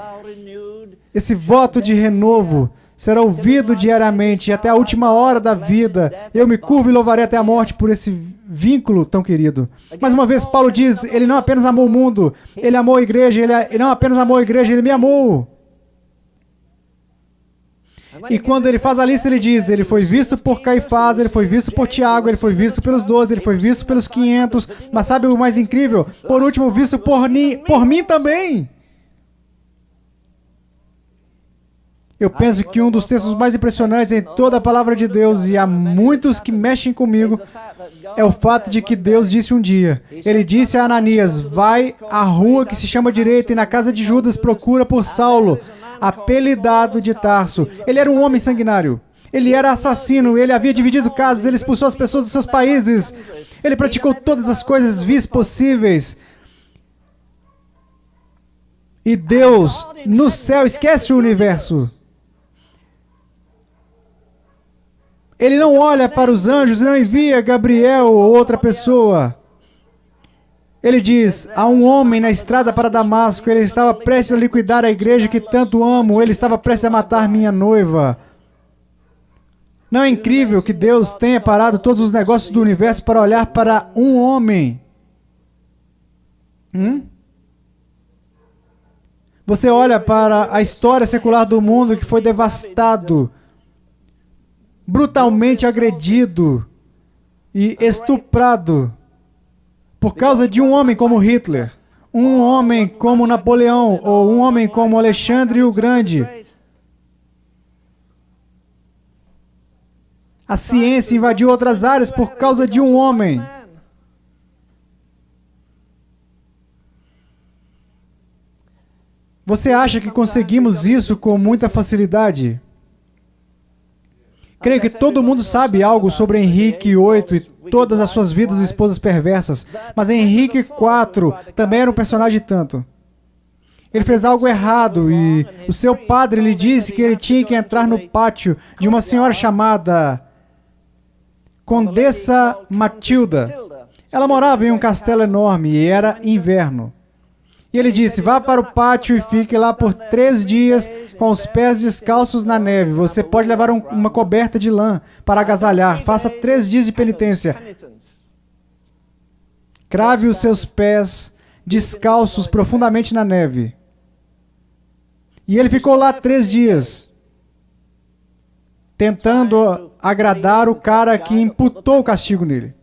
Esse voto de renovo será ouvido diariamente e até a última hora da vida. Eu me curvo e louvarei até a morte por esse vínculo tão querido. Mais uma vez, Paulo diz, ele não apenas amou o mundo, ele amou a igreja, ele não apenas amou a igreja, ele me amou. E quando ele faz a lista, ele diz, ele foi visto por Caifás, ele foi visto por Tiago, ele foi visto pelos 12, ele foi visto pelos 500, mas sabe o mais incrível? Por último, visto por mim também. Eu penso que um dos textos mais impressionantes em toda a palavra de Deus, e há muitos que mexem comigo, é o fato de que Deus disse um dia, ele disse a Ananias, vai à rua que se chama direita e na casa de Judas procura por Saulo, apelidado de Tarso. Ele era um homem sanguinário. Ele era assassino. Ele havia dividido casas. Ele expulsou as pessoas dos seus países. Ele praticou todas as coisas vis possíveis. E Deus, no céu, esquece o universo. Ele não olha para os anjos e não envia Gabriel ou outra pessoa. Ele diz, há um homem na estrada para Damasco, ele estava prestes a liquidar a igreja que tanto amo, ele estava prestes a matar minha noiva. Não é incrível que Deus tenha parado todos os negócios do universo para olhar para um homem? Você olha para a história secular do mundo que foi devastado, brutalmente agredido e estuprado, por causa de um homem como Hitler, um homem como Napoleão, ou um homem como Alexandre o Grande. A ciência invadiu outras áreas por causa de um homem. Você acha que conseguimos isso com muita facilidade? Creio que todo mundo sabe algo sobre Henrique VIII e todas as suas vidas e esposas perversas, mas Henrique IV também era um personagem tanto. Ele fez algo errado e o seu padre lhe disse que ele tinha que entrar no pátio de uma senhora chamada Condessa Matilda. Ela morava em um castelo enorme e era inverno. E ele disse, vá para o pátio e fique lá por 3 dias com os pés descalços na neve. Você pode levar uma coberta de lã para agasalhar. Faça 3 dias de penitência. Crave os seus pés descalços profundamente na neve. E ele ficou lá 3 dias, tentando agradar o cara que imputou o castigo nele.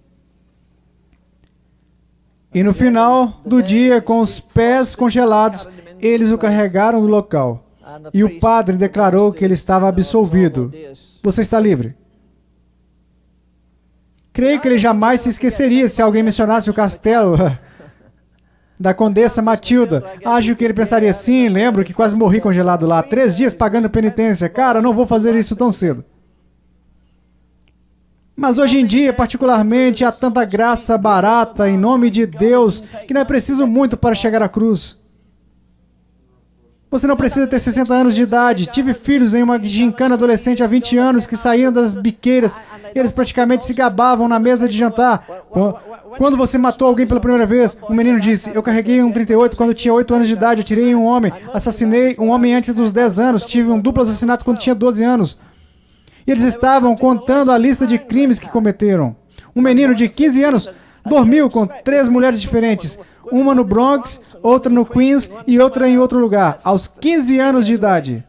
E no final do dia, com os pés congelados, eles o carregaram do local. E o padre declarou que ele estava absolvido. Você está livre. Creio que ele jamais se esqueceria se alguém mencionasse o castelo da Condessa Matilda. Acho que ele pensaria, sim, lembro que quase morri congelado lá. 3 dias pagando penitência. Cara, não vou fazer isso tão cedo. Mas hoje em dia, particularmente, há tanta graça barata em nome de Deus que não é preciso muito para chegar à cruz. Você não precisa ter 60 anos de idade. Tive filhos em uma gincana adolescente há 20 anos que saíram das biqueiras. Eles praticamente se gabavam na mesa de jantar. Quando você matou alguém pela primeira vez, um menino disse, eu carreguei um 38 quando tinha 8 anos de idade, atirei em um homem, assassinei um homem antes dos 10 anos, tive um duplo assassinato quando tinha 12 anos. E eles estavam contando a lista de crimes que cometeram. Um menino de 15 anos dormiu com 3 mulheres diferentes. Uma no Bronx, outra no Queens e outra em outro lugar, aos 15 anos de idade.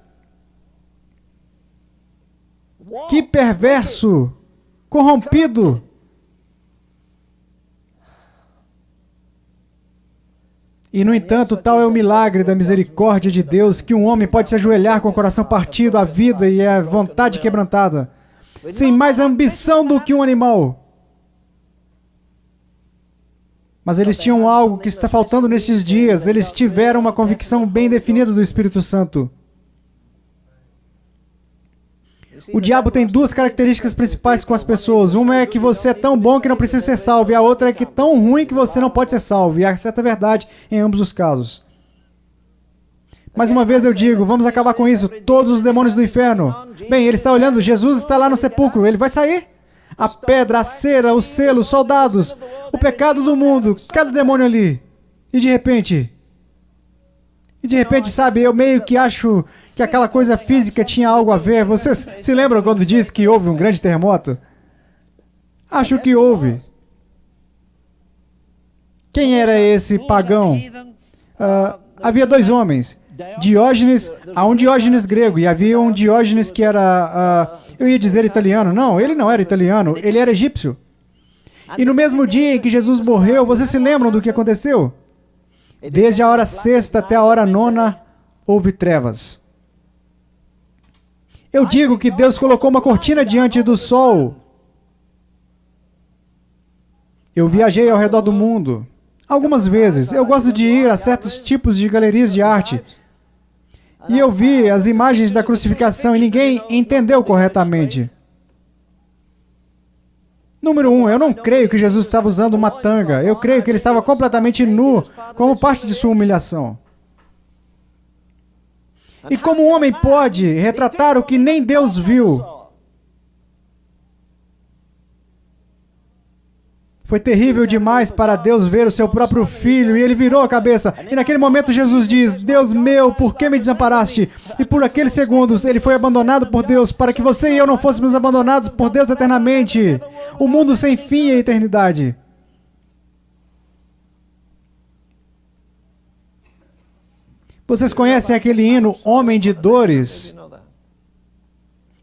Que perverso! Corrompido! E, no entanto, tal é o milagre da misericórdia de Deus que um homem pode se ajoelhar com o coração partido, a vida e a vontade quebrantada, sem mais ambição do que um animal. Mas eles tinham algo que está faltando nestes dias. Eles tiveram uma convicção bem definida do Espírito Santo. O diabo tem duas características principais com as pessoas. Uma é que você é tão bom que não precisa ser salvo, e a outra é que é tão ruim que você não pode ser salvo. E há certa verdade em ambos os casos. Mais uma vez eu digo, vamos acabar com isso. Todos os demônios do inferno. Bem, ele está olhando, Jesus está lá no sepulcro. Ele vai sair? A pedra, a cera, o selo, os soldados, o pecado do mundo, cada demônio ali. E de repente, sabe, eu meio que acho que aquela coisa física tinha algo a ver. Vocês se lembram quando disse que houve um grande terremoto? Acho que houve. Quem era esse pagão? Havia dois homens. Diógenes, há um Diógenes grego e havia um Diógenes que era, eu ia dizer italiano. Não, ele não era italiano, ele era egípcio. E no mesmo dia em que Jesus morreu, vocês se lembram do que aconteceu? Desde a hora sexta até a hora nona, houve trevas. Eu digo que Deus colocou uma cortina diante do sol. Eu viajei ao redor do mundo. Algumas vezes. Eu gosto de ir a certos tipos de galerias de arte. E eu vi as imagens da crucificação e ninguém entendeu corretamente. Número 1, eu não creio que Jesus estava usando uma tanga. Eu creio que ele estava completamente nu, como parte de sua humilhação. E como um homem pode retratar o que nem Deus viu? Foi terrível demais para Deus ver o seu próprio filho, e ele virou a cabeça. E naquele momento Jesus diz, Deus meu, por que me desamparaste? E por aqueles segundos ele foi abandonado por Deus, para que você e eu não fôssemos abandonados por Deus eternamente. O mundo sem fim e a eternidade. Vocês conhecem aquele hino, Homem de Dores?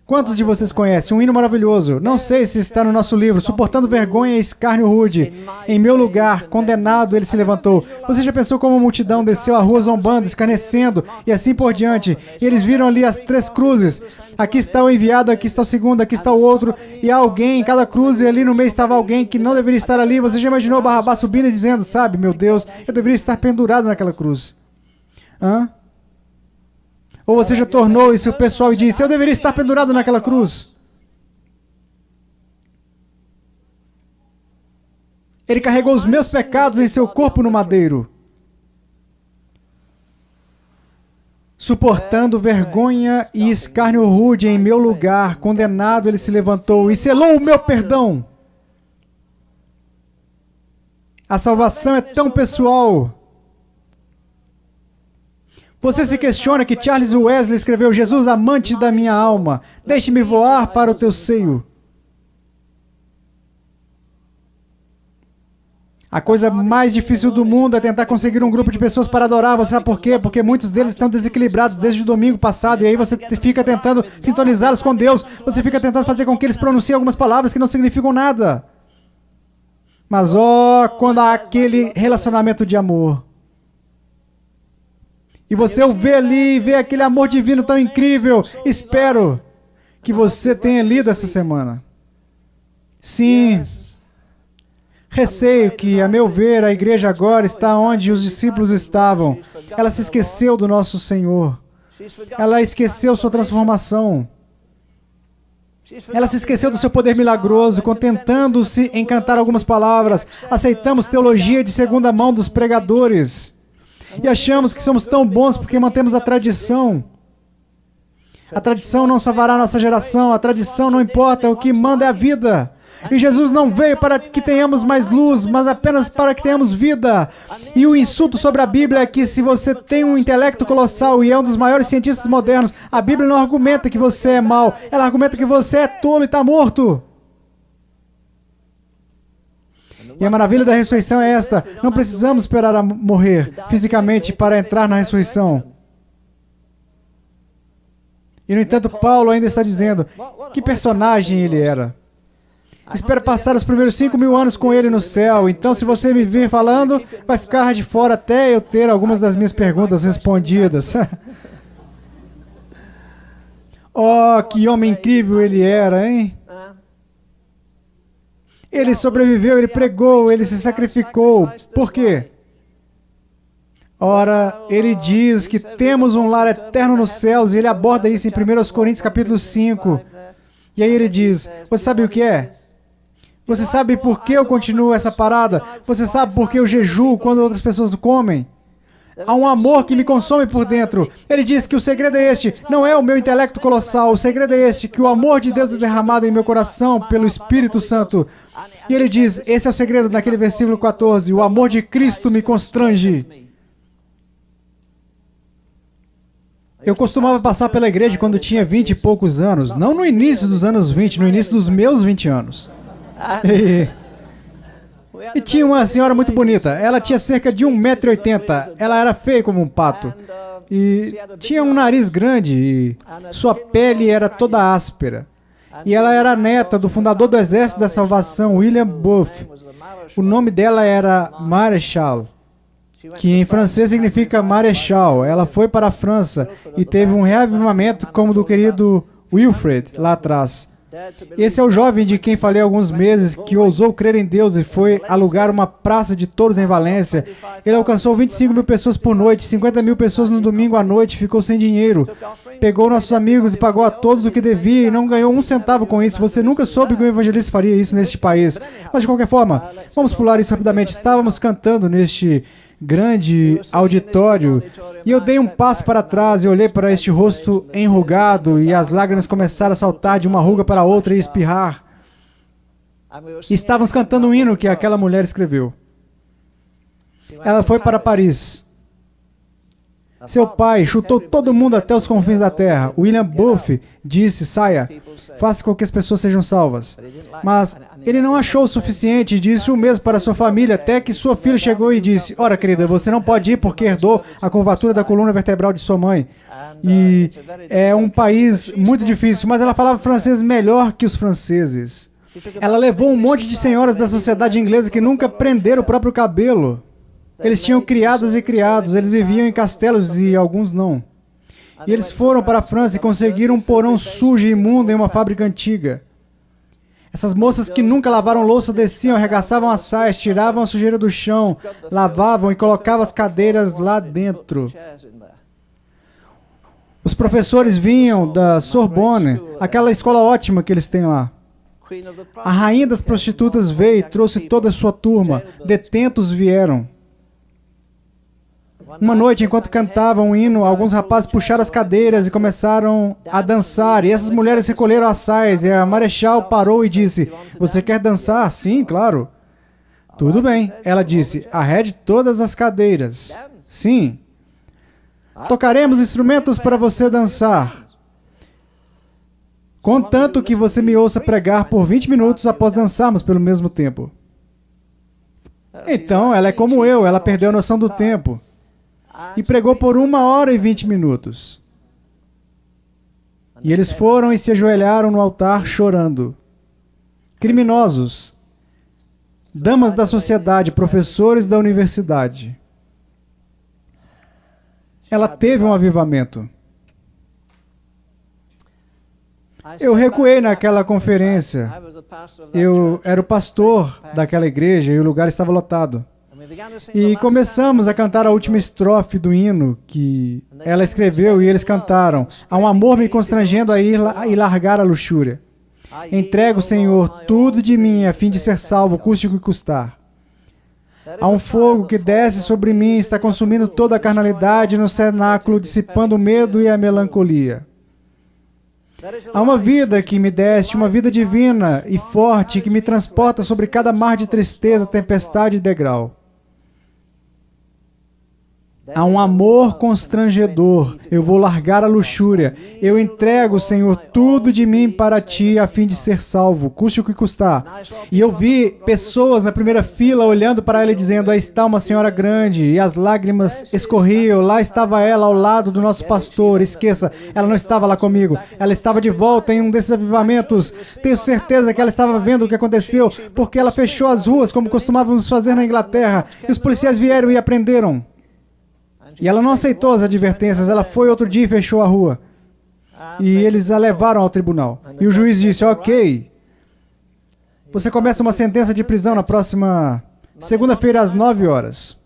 Quantos de vocês conhecem? Um hino maravilhoso. Não sei se está no nosso livro. Suportando vergonha e escárnio rude. Em meu lugar, condenado, ele se levantou. Você já pensou como a multidão desceu a rua zombando, escarnecendo e assim por diante? E eles viram ali as três cruzes. Aqui está o enviado, aqui está o segundo, aqui está o outro. E há alguém em cada cruz, e ali no meio estava alguém que não deveria estar ali. Você já imaginou Barrabás subindo e dizendo, sabe, meu Deus, eu deveria estar pendurado naquela cruz? Hã? Ou você já tornou isso o pessoal e disse, eu deveria estar pendurado naquela cruz? Ele carregou os meus pecados em seu corpo no madeiro. Suportando vergonha e escárnio rude em meu lugar, condenado ele se levantou e selou o meu perdão. A salvação é tão pessoal. Você se questiona que Charles Wesley escreveu Jesus, amante da minha alma, deixe-me voar para o teu seio. A coisa mais difícil do mundo é tentar conseguir um grupo de pessoas para adorar. Você sabe por quê? Porque muitos deles estão desequilibrados desde o domingo passado, e aí você fica tentando sintonizá-los com Deus, você fica tentando fazer com que eles pronunciem algumas palavras que não significam nada. Mas quando há aquele relacionamento de amor, e você o vê ali, vê aquele amor divino tão incrível. Espero que você tenha lido essa semana. Sim. Receio que, a meu ver, a igreja agora está onde os discípulos estavam. Ela se esqueceu do nosso Senhor. Ela esqueceu sua transformação. Ela se esqueceu do seu poder milagroso, contentando-se em cantar algumas palavras. Aceitamos teologia de segunda mão dos pregadores. E achamos que somos tão bons porque mantemos a tradição. A tradição não salvará a nossa geração. A tradição não importa, o que manda é a vida. E Jesus não veio para que tenhamos mais luz, mas apenas para que tenhamos vida. E o insulto sobre a Bíblia é que se você tem um intelecto colossal e é um dos maiores cientistas modernos, a Bíblia não argumenta que você é mau. Ela argumenta que você é tolo e está morto. E a maravilha da ressurreição é esta: não precisamos esperar a morrer fisicamente para entrar na ressurreição. E no entanto, Paulo ainda está dizendo, que personagem ele era. Espero passar os primeiros 5.000 anos com ele no céu, então se você me vir falando, vai ficar de fora até eu ter algumas das minhas perguntas respondidas. Oh, que homem incrível ele era, hein? Ele sobreviveu, ele pregou, ele se sacrificou. Por quê? Ora, ele diz que temos um lar eterno nos céus, e ele aborda isso em 1 Coríntios capítulo 5. E aí ele diz, você sabe o que é? Você sabe por que eu continuo essa parada? Você sabe por que eu jejuo quando outras pessoas não comem? Há um amor que me consome por dentro. Ele diz que o segredo é este, não é o meu intelecto colossal, o segredo é este, que o amor de Deus é derramado em meu coração pelo Espírito Santo. E ele diz, esse é o segredo naquele versículo 14, o amor de Cristo me constrange. Eu costumava passar pela igreja quando tinha 20 e poucos anos, não no início dos anos 20, no início dos meus 20 anos. E tinha uma senhora muito bonita, ela tinha cerca de 1,80 m, ela era feia como um pato. E tinha um nariz grande, e sua pele era toda áspera. E ela era neta do fundador do Exército da Salvação, William Booth. O nome dela era Marechal, que em francês significa marechal. Ela foi para a França e teve um reavivamento como o do querido Wilfred lá atrás. Esse é o jovem de quem falei há alguns meses, que ousou crer em Deus e foi alugar uma praça de touros em Valência. Ele alcançou 25 mil pessoas por noite, 50 mil pessoas no domingo à noite, ficou sem dinheiro. Pegou nossos amigos e pagou a todos o que devia e não ganhou um centavo com isso. Você nunca soube que um evangelista faria isso neste país. Mas de qualquer forma, vamos pular isso rapidamente. Estávamos cantando neste grande auditório, e eu dei um passo para trás e olhei para este rosto enrugado, e as lágrimas começaram a saltar de uma ruga para outra e espirrar. E estávamos cantando um hino que aquela mulher escreveu. Ela foi para Paris. Seu pai chutou todo mundo até os confins da terra. William Booth disse, saia, faça com que as pessoas sejam salvas. Mas ele não achou o suficiente e disse o mesmo para sua família, até que sua filha chegou e disse, ora querida, você não pode ir porque herdou a curvatura da coluna vertebral de sua mãe. E é um país muito difícil, mas ela falava francês melhor que os franceses. Ela levou um monte de senhoras da sociedade inglesa que nunca prenderam o próprio cabelo. Eles tinham criadas e criados, eles viviam em castelos e alguns não. E eles foram para a França e conseguiram um porão sujo e imundo em uma fábrica antiga. Essas moças que nunca lavaram louça desciam, arregaçavam as saias, tiravam a sujeira do chão, lavavam e colocavam as cadeiras lá dentro. Os professores vinham da Sorbonne, aquela escola ótima que eles têm lá. A rainha das prostitutas veio e trouxe toda a sua turma, detentos vieram. Uma noite, enquanto cantavam um hino, alguns rapazes puxaram as cadeiras e começaram a dançar, e essas mulheres recolheram as saias, e a marechal parou e disse, você quer dançar? Sim, claro. Tudo bem, ela disse, arrede todas as cadeiras. Sim. Tocaremos instrumentos para você dançar, contanto que você me ouça pregar por 20 minutos após dançarmos pelo mesmo tempo. Então, ela é como eu, ela perdeu a noção do tempo. E pregou por 1h20. E eles foram e se ajoelharam no altar chorando. Criminosos, damas da sociedade, professores da universidade. Ela teve um avivamento. Eu recuei naquela conferência. Eu era o pastor daquela igreja e o lugar estava lotado. E começamos a cantar a última estrofe do hino que ela escreveu e eles cantaram. Há um amor me constrangendo a ir e largar a luxúria. Entrego, Senhor, tudo de mim a fim de ser salvo, custe o que custar. Há um fogo que desce sobre mim e está consumindo toda a carnalidade no cenáculo, dissipando o medo e a melancolia. Há uma vida que me deste, uma vida divina e forte que me transporta sobre cada mar de tristeza, tempestade e degrau. Há um amor constrangedor. Eu vou largar a luxúria. Eu entrego, Senhor, tudo de mim para Ti, a fim de ser salvo, custe o que custar. E eu vi pessoas na primeira fila olhando para ela e dizendo, aí está uma senhora grande, e as lágrimas escorriam. Lá estava ela ao lado do nosso pastor. Esqueça, ela não estava lá comigo. Ela estava de volta em um desses avivamentos. Tenho certeza que ela estava vendo o que aconteceu, porque ela fechou as ruas, como costumávamos fazer na Inglaterra, e os policiais vieram e a prenderam. E ela não aceitou as advertências, ela foi outro dia e fechou a rua. E eles a levaram ao tribunal. E o juiz disse, ok, Você começa uma sentença de prisão na próxima segunda-feira às 9 horas.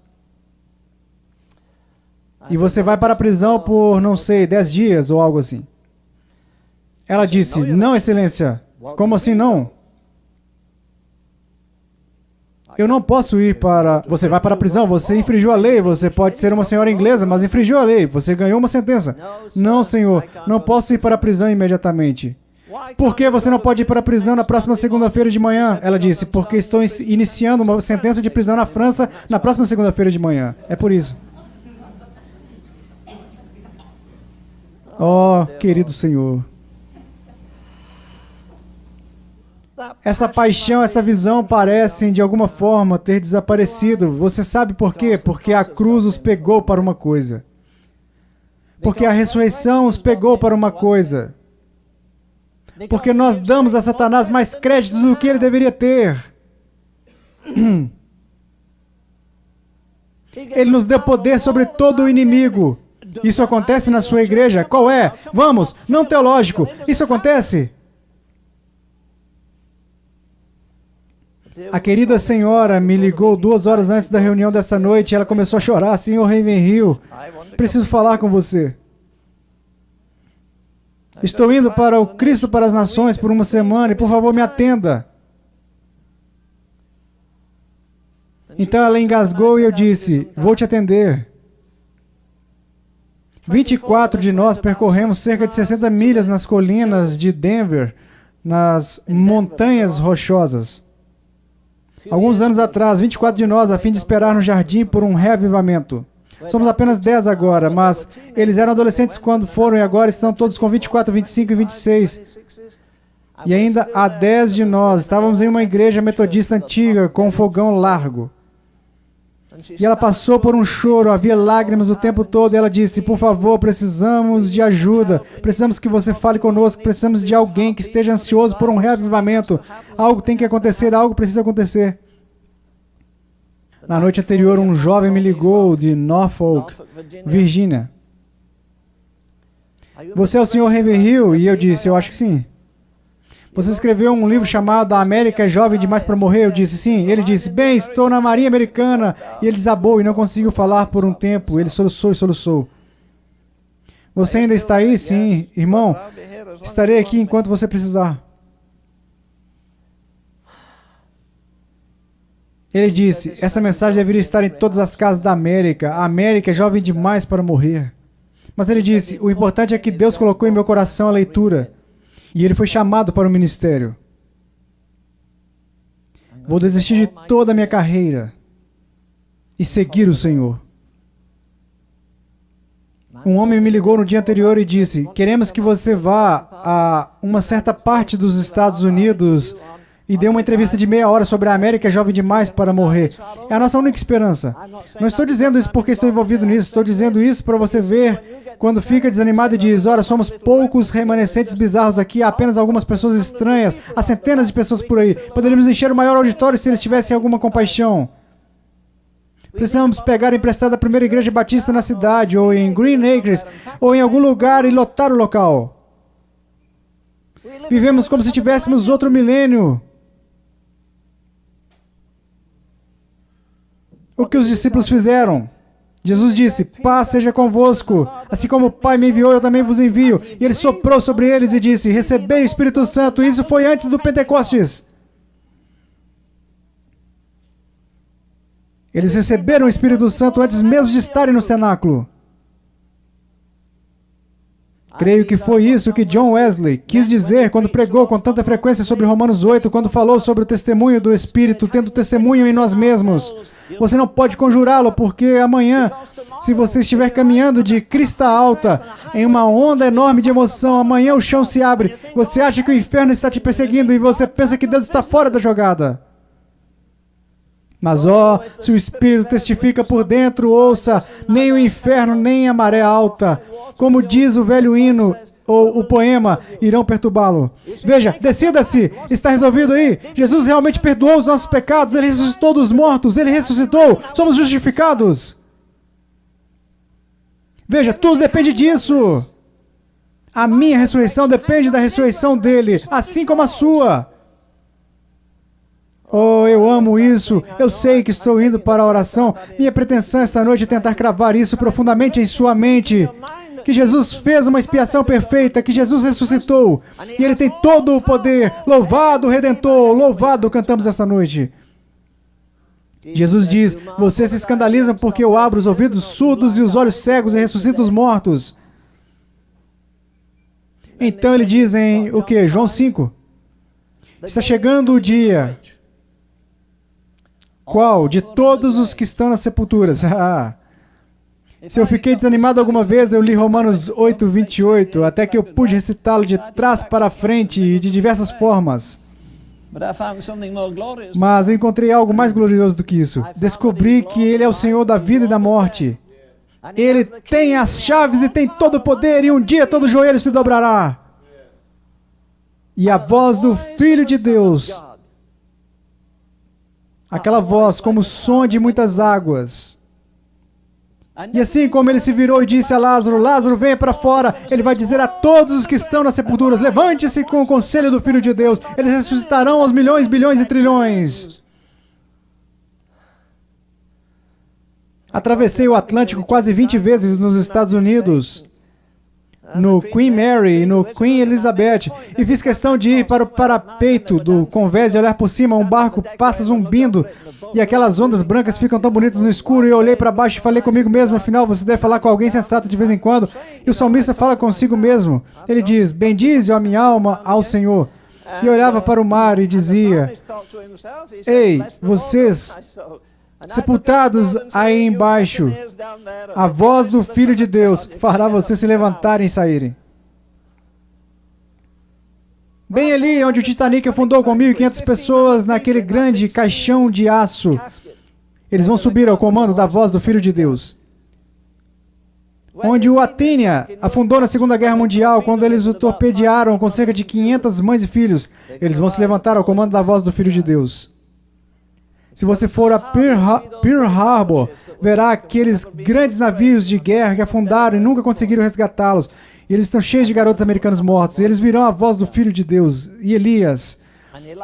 E você vai para a prisão por, não sei, 10 dias ou algo assim. Ela disse, não, excelência. Como assim não? Eu não posso ir para... Você vai para a prisão, você infringiu a lei, você pode ser uma senhora inglesa, mas infringiu a lei, você ganhou uma sentença. Não, senhor, não posso ir para a prisão imediatamente. Por que você não pode ir para a prisão na próxima segunda-feira de manhã? Ela disse, porque estou iniciando uma sentença de prisão na França na próxima segunda-feira de manhã. É por isso. Oh, querido Senhor. Essa paixão, essa visão parecem, de alguma forma, ter desaparecido. Você sabe por quê? Porque a cruz os pegou para uma coisa. Porque a ressurreição os pegou para uma coisa. Porque nós damos a Satanás mais crédito do que ele deveria ter. Ele nos deu poder sobre todo o inimigo. Isso acontece na sua igreja? Qual é? Vamos, não teológico. Isso acontece? A querida senhora me ligou 2 horas antes da reunião desta noite e ela começou a chorar. Senhor Ravenhill, preciso falar com você. Estou indo para o Cristo para as Nações por uma semana e por favor me atenda. Então ela engasgou e eu disse, vou te atender. 24 de nós percorremos cerca de 60 milhas nas colinas de Denver, nas montanhas rochosas. Alguns anos atrás, 24 de nós, a fim de esperar no jardim por um reavivamento. Somos apenas 10 agora, mas eles eram adolescentes quando foram e agora estão todos com 24, 25 e 26. E ainda há 10 de nós. Estávamos em uma igreja metodista antiga, com um fogão largo. E ela passou por um choro, havia lágrimas o tempo todo, e ela disse, por favor, precisamos de ajuda, precisamos que você fale conosco, precisamos de alguém que esteja ansioso por um reavivamento. Algo tem que acontecer, algo precisa acontecer. Na noite anterior, um jovem me ligou de Norfolk, Virgínia. Você é o Sr. Ravenhill? E eu disse, eu acho que sim. Você escreveu um livro chamado A América é Jovem Demais para Morrer? Eu disse, sim. Ele disse, bem, estou na Marinha Americana. E ele desabou e não conseguiu falar por um tempo. Ele soluçou e soluçou. Você ainda está aí? Sim. Irmão, estarei aqui enquanto você precisar. Ele disse, essa mensagem deveria estar em todas as casas da América. A América é jovem demais para morrer. Mas ele disse, o importante é que Deus colocou em meu coração a leitura. E ele foi chamado para o ministério. Vou desistir de toda a minha carreira e seguir o Senhor. Um homem me ligou no dia anterior e disse, queremos que você vá a uma certa parte dos Estados Unidos e dê uma entrevista de meia hora sobre a América é jovem demais para morrer. É a nossa única esperança. Não estou dizendo isso porque estou envolvido nisso, estou dizendo isso para você ver quando fica desanimado e diz, ora, somos poucos remanescentes bizarros aqui, há apenas algumas pessoas estranhas, há centenas de pessoas por aí. Poderíamos encher o maior auditório se eles tivessem alguma compaixão. Precisamos pegar emprestada a primeira igreja batista na cidade, ou em Green Acres, ou em algum lugar e lotar o local. Vivemos como se tivéssemos outro milênio. O que os discípulos fizeram? Jesus disse, paz seja convosco. Assim como o Pai me enviou, eu também vos envio. E ele soprou sobre eles e disse, recebei o Espírito Santo. Isso foi antes do Pentecostes. Eles receberam o Espírito Santo antes mesmo de estarem no cenáculo. Creio que foi isso que John Wesley quis dizer quando pregou com tanta frequência sobre Romanos 8, quando falou sobre o testemunho do Espírito, tendo testemunho em nós mesmos. Você não pode conjurá-lo, porque amanhã, se você estiver caminhando de crista alta, em uma onda enorme de emoção, amanhã o chão se abre, você acha que o inferno está te perseguindo e você pensa que Deus está fora da jogada. Mas, se o Espírito testifica por dentro, ouça, nem o inferno, nem a maré alta, como diz o velho hino, ou o poema, irão perturbá-lo. Veja, decida-se, está resolvido aí. Jesus realmente perdoou os nossos pecados, Ele ressuscitou dos mortos, Ele ressuscitou, somos justificados. Veja, tudo depende disso. A minha ressurreição depende da ressurreição dele, assim como a sua. Oh, eu amo isso. Eu sei que estou indo para a oração. Minha pretensão esta noite é tentar cravar isso profundamente em sua mente. Que Jesus fez uma expiação perfeita, que Jesus ressuscitou. E Ele tem todo o poder. Louvado, Redentor, louvado, cantamos esta noite. Jesus diz, vocês se escandalizam porque eu abro os ouvidos surdos e os olhos cegos e ressuscito os mortos. Então Ele diz em o que? João 5. Está chegando o dia. Qual? De todos os que estão nas sepulturas. Se eu fiquei desanimado alguma vez, eu li Romanos 8, 28, até que eu pude recitá-lo de trás para frente e de diversas formas. Mas eu encontrei algo mais glorioso do que isso. Descobri que Ele é o Senhor da vida e da morte. Ele tem as chaves e tem todo o poder, e um dia todo joelho se dobrará. E a voz do Filho de Deus, aquela voz como o som de muitas águas. E assim como Ele se virou e disse a Lázaro, Lázaro, venha para fora, Ele vai dizer a todos os que estão nas sepulturas, levante-se com o conselho do Filho de Deus, eles ressuscitarão aos milhões, bilhões e trilhões. Atravessei o Atlântico quase 20 vezes nos Estados Unidos, no Queen Mary e no Queen Elizabeth, e fiz questão de ir para o parapeito do convés e olhar por cima, um barco passa zumbindo, e aquelas ondas brancas ficam tão bonitas no escuro, e eu olhei para baixo e falei comigo mesmo, afinal você deve falar com alguém sensato de vez em quando, e o salmista fala consigo mesmo, ele diz, bendize a minha alma ao Senhor, e olhava para o mar e dizia, ei, vocês sepultados aí embaixo, a voz do Filho de Deus fará vocês se levantarem e saírem. Bem ali onde o Titanic afundou com 1.500 pessoas naquele grande caixão de aço, eles vão subir ao comando da voz do Filho de Deus. Onde o Athenia afundou na Segunda Guerra Mundial, quando eles o torpedearam com cerca de 500 mães e filhos, eles vão se levantar ao comando da voz do Filho de Deus. Se você for a Pearl Harbor, verá aqueles grandes navios de guerra que afundaram e nunca conseguiram resgatá-los. E eles estão cheios de garotos americanos mortos. E eles virão a voz do Filho de Deus, e Elias,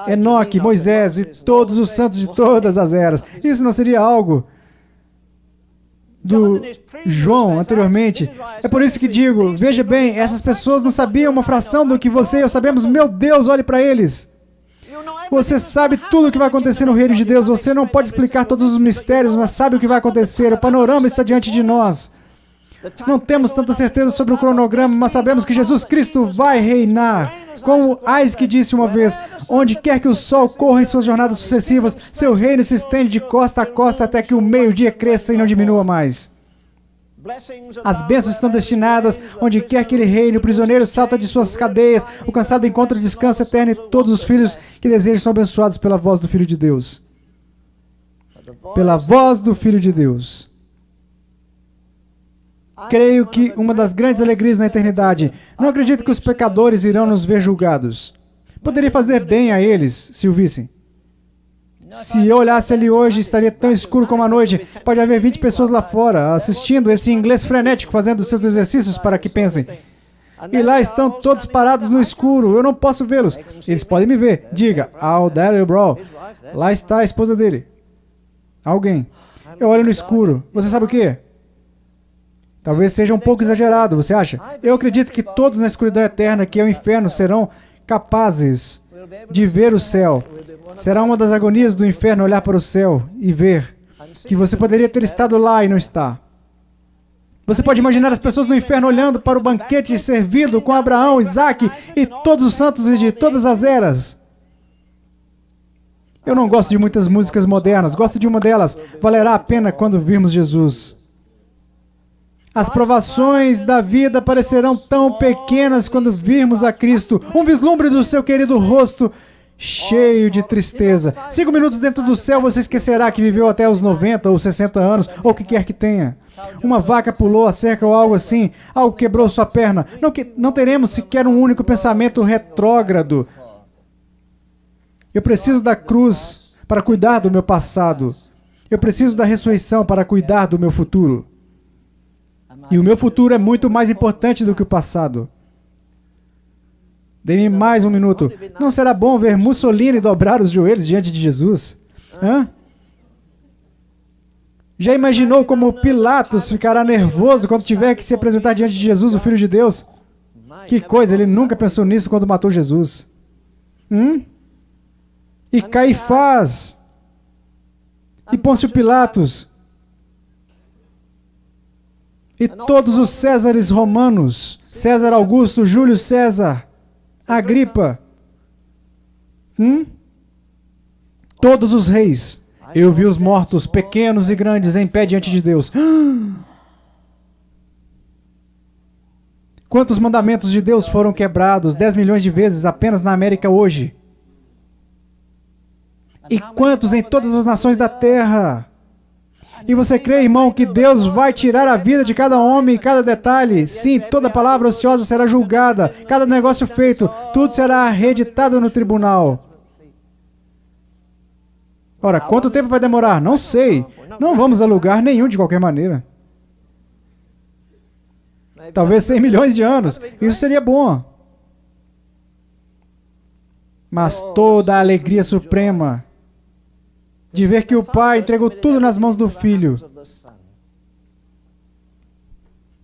Enoque, Moisés e todos os santos de todas as eras. Isso não seria algo do João anteriormente? É por isso que digo, veja bem, essas pessoas não sabiam uma fração do que você e eu sabemos. Meu Deus, olhe para eles. Você sabe tudo o que vai acontecer no reino de Deus. Você não pode explicar todos os mistérios, mas sabe o que vai acontecer. O panorama está diante de nós. Não temos tanta certeza sobre o cronograma, mas sabemos que Jesus Cristo vai reinar. Como Isaac disse uma vez, onde quer que o sol corra em suas jornadas sucessivas, seu reino se estende de costa a costa até que o meio-dia cresça e não diminua mais. As bênçãos estão destinadas, onde quer que ele reine, o prisioneiro salta de suas cadeias, o cansado encontra descanso eterno e todos os filhos que desejam são abençoados pela voz do Filho de Deus. Pela voz do Filho de Deus. Creio que uma das grandes alegrias na eternidade, não acredito que os pecadores irão nos ver julgados. Poderia fazer bem a eles, se o vissem. Se eu olhasse ali hoje, estaria tão escuro como a noite. Pode haver 20 pessoas lá fora, assistindo esse inglês frenético, fazendo seus exercícios para que pensem. E lá estão todos parados no escuro, eu não posso vê-los. Eles podem me ver. Diga, oh, there, bro. Lá está a esposa dele. Alguém. Eu olho no escuro. Você sabe o quê? Talvez seja um pouco exagerado, você acha? Eu acredito que todos na escuridão eterna, que é o inferno, serão capazes de ver o céu. Será uma das agonias do inferno olhar para o céu e ver que você poderia ter estado lá e não está. Você pode imaginar as pessoas no inferno olhando para o banquete servido com Abraão, Isaac e todos os santos e de todas as eras. Eu não gosto de muitas músicas modernas, gosto de uma delas. Valerá a pena quando virmos Jesus. As provações da vida parecerão tão pequenas quando virmos a Cristo. Um vislumbre do seu querido rosto cheio de tristeza. 5 minutos dentro do céu, você esquecerá que viveu até os 90 ou 60 anos, ou o que quer que tenha. Uma vaca pulou a cerca ou algo assim, algo quebrou sua perna. Não teremos sequer um único pensamento retrógrado. Eu preciso da cruz para cuidar do meu passado. Eu preciso da ressurreição para cuidar do meu futuro. E o meu futuro é muito mais importante do que o passado. Dê-me mais um minuto. Não será bom ver Mussolini dobrar os joelhos diante de Jesus? Hã? Já imaginou como Pilatos ficará nervoso quando tiver que se apresentar diante de Jesus, o Filho de Deus? Que coisa, ele nunca pensou nisso quando matou Jesus. E Caifás, e Pôncio Pilatos, e todos os Césares romanos, César Augusto, Júlio César, Agripa, todos os reis. Eu vi os mortos, pequenos e grandes, em pé diante de Deus. Quantos mandamentos de Deus foram quebrados 10 milhões de vezes apenas na América hoje? E quantos em todas as nações da terra? E você crê, irmão, que Deus vai tirar a vida de cada homem, cada detalhe? Sim, toda palavra ociosa será julgada, cada negócio feito, tudo será reeditado no tribunal. Ora, quanto tempo vai demorar? Não sei. Não vamos a lugar nenhum de qualquer maneira. Talvez 100 milhões de anos. Isso seria bom. Mas toda a alegria suprema de ver que o Pai entregou tudo nas mãos do Filho.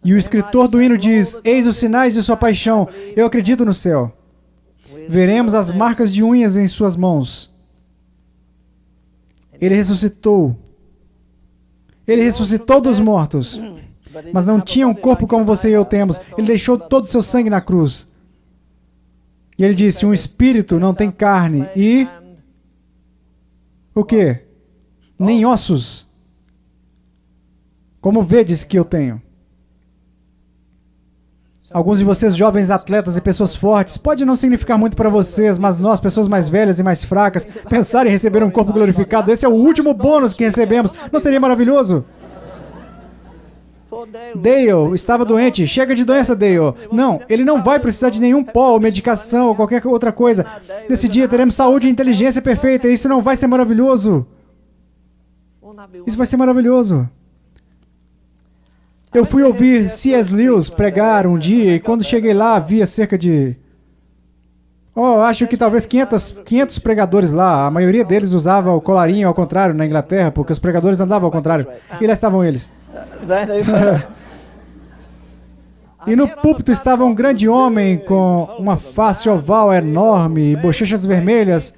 E o escritor do hino diz: eis os sinais de sua paixão. Eu acredito no céu. Veremos as marcas de unhas em suas mãos. Ele ressuscitou. Ele ressuscitou dos mortos. Mas não tinha um corpo como você e eu temos. Ele deixou todo o seu sangue na cruz. E ele disse: um espírito não tem carne e... o quê? Nem ossos. Como vedes que eu tenho. Alguns de vocês, jovens atletas e pessoas fortes, pode não significar muito para vocês, mas nós, pessoas mais velhas e mais fracas, pensar em receber um corpo glorificado, esse é o último bônus que recebemos. Não seria maravilhoso? Dale estava doente. Chega de doença, Dale. Não, ele não vai precisar de nenhum pó, ou medicação, ou qualquer outra coisa. Nesse dia teremos saúde e inteligência perfeita. Isso não vai ser maravilhoso? Isso vai ser maravilhoso. Eu fui ouvir C.S. Lewis pregar um dia, e quando cheguei lá, havia cerca de... acho que talvez 500 pregadores lá. A maioria deles usava o colarinho ao contrário na Inglaterra, porque os pregadores andavam ao contrário. E lá estavam eles. E no púlpito estava um grande homem com uma face oval enorme, bochechas vermelhas.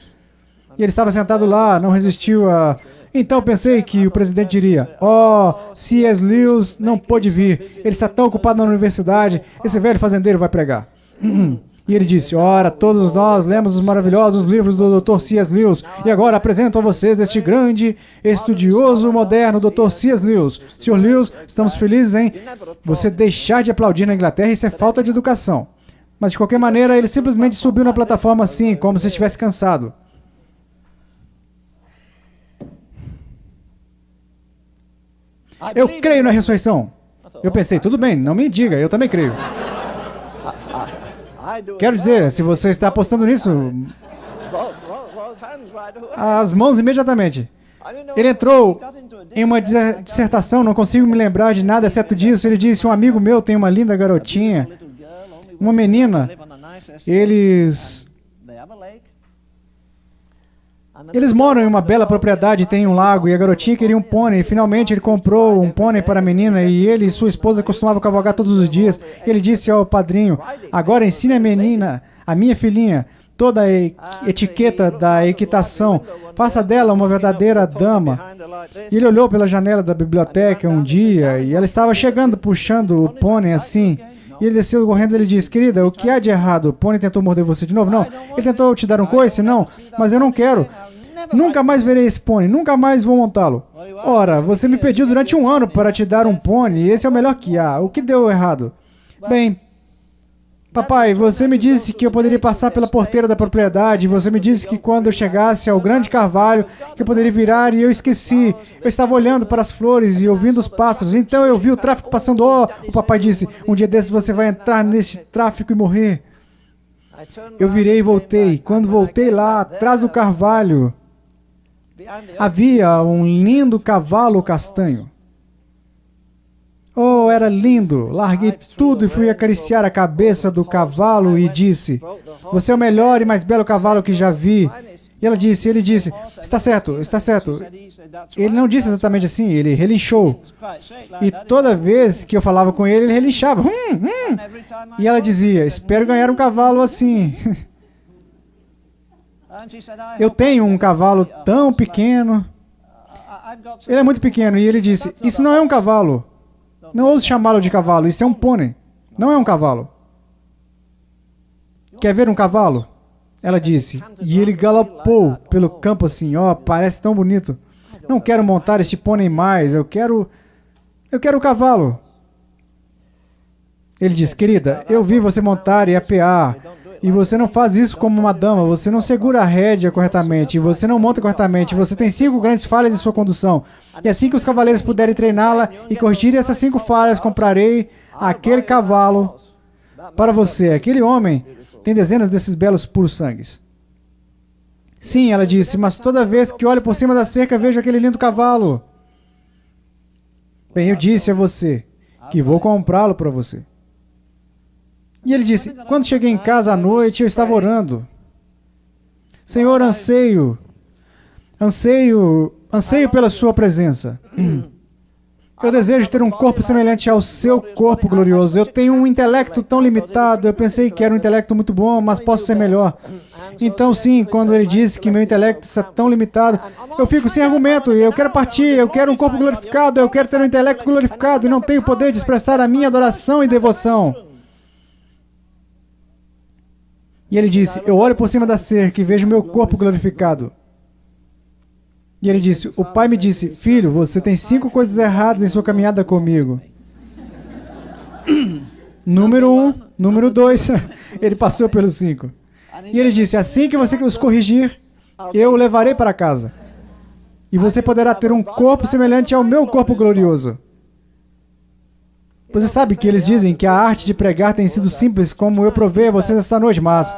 E ele estava sentado lá, não resistiu a... Então pensei que o presidente diria: C.S. Lewis não pôde vir, ele está tão ocupado na universidade, esse velho fazendeiro vai pregar. E ele disse: ora, todos nós lemos os maravilhosos livros do Dr. C.S. Lewis, e agora apresento a vocês este grande estudioso moderno, Dr. C.S. Lewis. Sr. Lewis, estamos felizes em você deixar de aplaudir na Inglaterra, isso é falta de educação. Mas de qualquer maneira, ele simplesmente subiu na plataforma assim, como se estivesse cansado. Eu creio na ressurreição. Eu pensei, tudo bem, não me diga, eu também creio. Quero dizer, se você está apostando nisso, as mãos imediatamente. Ele entrou em uma dissertação, não consigo me lembrar de nada exceto disso. Ele disse: um amigo meu tem uma linda garotinha, uma menina. Eles moram em uma bela propriedade e tem um lago, e a garotinha queria um pônei. E finalmente ele comprou um pônei para a menina, e ele e sua esposa costumavam cavalgar todos os dias. Ele disse ao padrinho: agora ensine a menina, a minha filhinha, toda a etiqueta da equitação. Faça dela uma verdadeira dama. E ele olhou pela janela da biblioteca um dia, e ela estava chegando, puxando o pônei assim. E ele desceu correndo e ele disse: querida, o que há de errado? O pônei tentou morder você de novo? Não. Ele tentou te dar um coice? Não. Mas eu não quero. Nunca mais verei esse pônei. Nunca mais vou montá-lo. Ora, você me pediu durante 1 ano para te dar um pônei, e esse é o melhor que há. O que deu errado? Bem, papai, você me disse que eu poderia passar pela porteira da propriedade. Você me disse que quando eu chegasse ao grande carvalho, que eu poderia virar, e eu esqueci. Eu estava olhando para as flores e ouvindo os pássaros. Então eu vi o tráfico passando. O papai disse: um dia desses você vai entrar neste tráfico e morrer. Eu virei e voltei. Quando voltei lá, atrás do carvalho, havia um lindo cavalo castanho. Oh, era lindo! Larguei tudo e fui acariciar a cabeça do cavalo e disse, você é o melhor e mais belo cavalo que já vi. E ele disse, está certo, está certo. Ele não disse exatamente assim, ele relinchou. E toda vez que eu falava com ele, ele relinchava. E ela dizia, espero ganhar um cavalo assim. Eu tenho um cavalo tão pequeno. Ele é muito pequeno. E ele disse, isso não é um cavalo. Não ouse chamá-lo de cavalo, isso é um pônei. Não é um cavalo. Quer ver um cavalo? Ela disse. E ele galopou pelo campo assim, ó, parece tão bonito. Não quero montar este pônei mais, eu quero o cavalo. Ele disse, querida, eu vi você montar e apear, e você não faz isso como uma dama, você não segura a rédea corretamente, você não monta corretamente, você tem 5 grandes falhas em sua condução. E assim que os cavaleiros puderem treiná-la e corrigirem essas 5 falhas, comprarei aquele cavalo para você. Aquele homem tem dezenas desses belos puros sangues. Sim, ela disse, mas toda vez que olho por cima da cerca, vejo aquele lindo cavalo. Bem, eu disse a você que vou comprá-lo para você. E ele disse, quando cheguei em casa à noite, eu estava orando. Senhor, anseio pela sua presença. Eu desejo ter um corpo semelhante ao seu corpo glorioso. Eu tenho um intelecto tão limitado, eu pensei que era um intelecto muito bom, mas posso ser melhor. Então, sim, quando ele disse que meu intelecto está tão limitado, eu fico sem argumento, eu quero partir, eu quero um corpo glorificado, eu quero ter um intelecto glorificado e não tenho poder de expressar a minha adoração e devoção. E ele disse, eu olho por cima da cerca e vejo meu corpo glorificado. E ele disse, o pai me disse, filho, você tem 5 coisas erradas em sua caminhada comigo. Número 1, número 2, ele passou pelos 5. E ele disse, assim que você os corrigir, eu o levarei para casa. E você poderá ter um corpo semelhante ao meu corpo glorioso. Você sabe que eles dizem que a arte de pregar tem sido simples, como eu provei a vocês esta noite, mas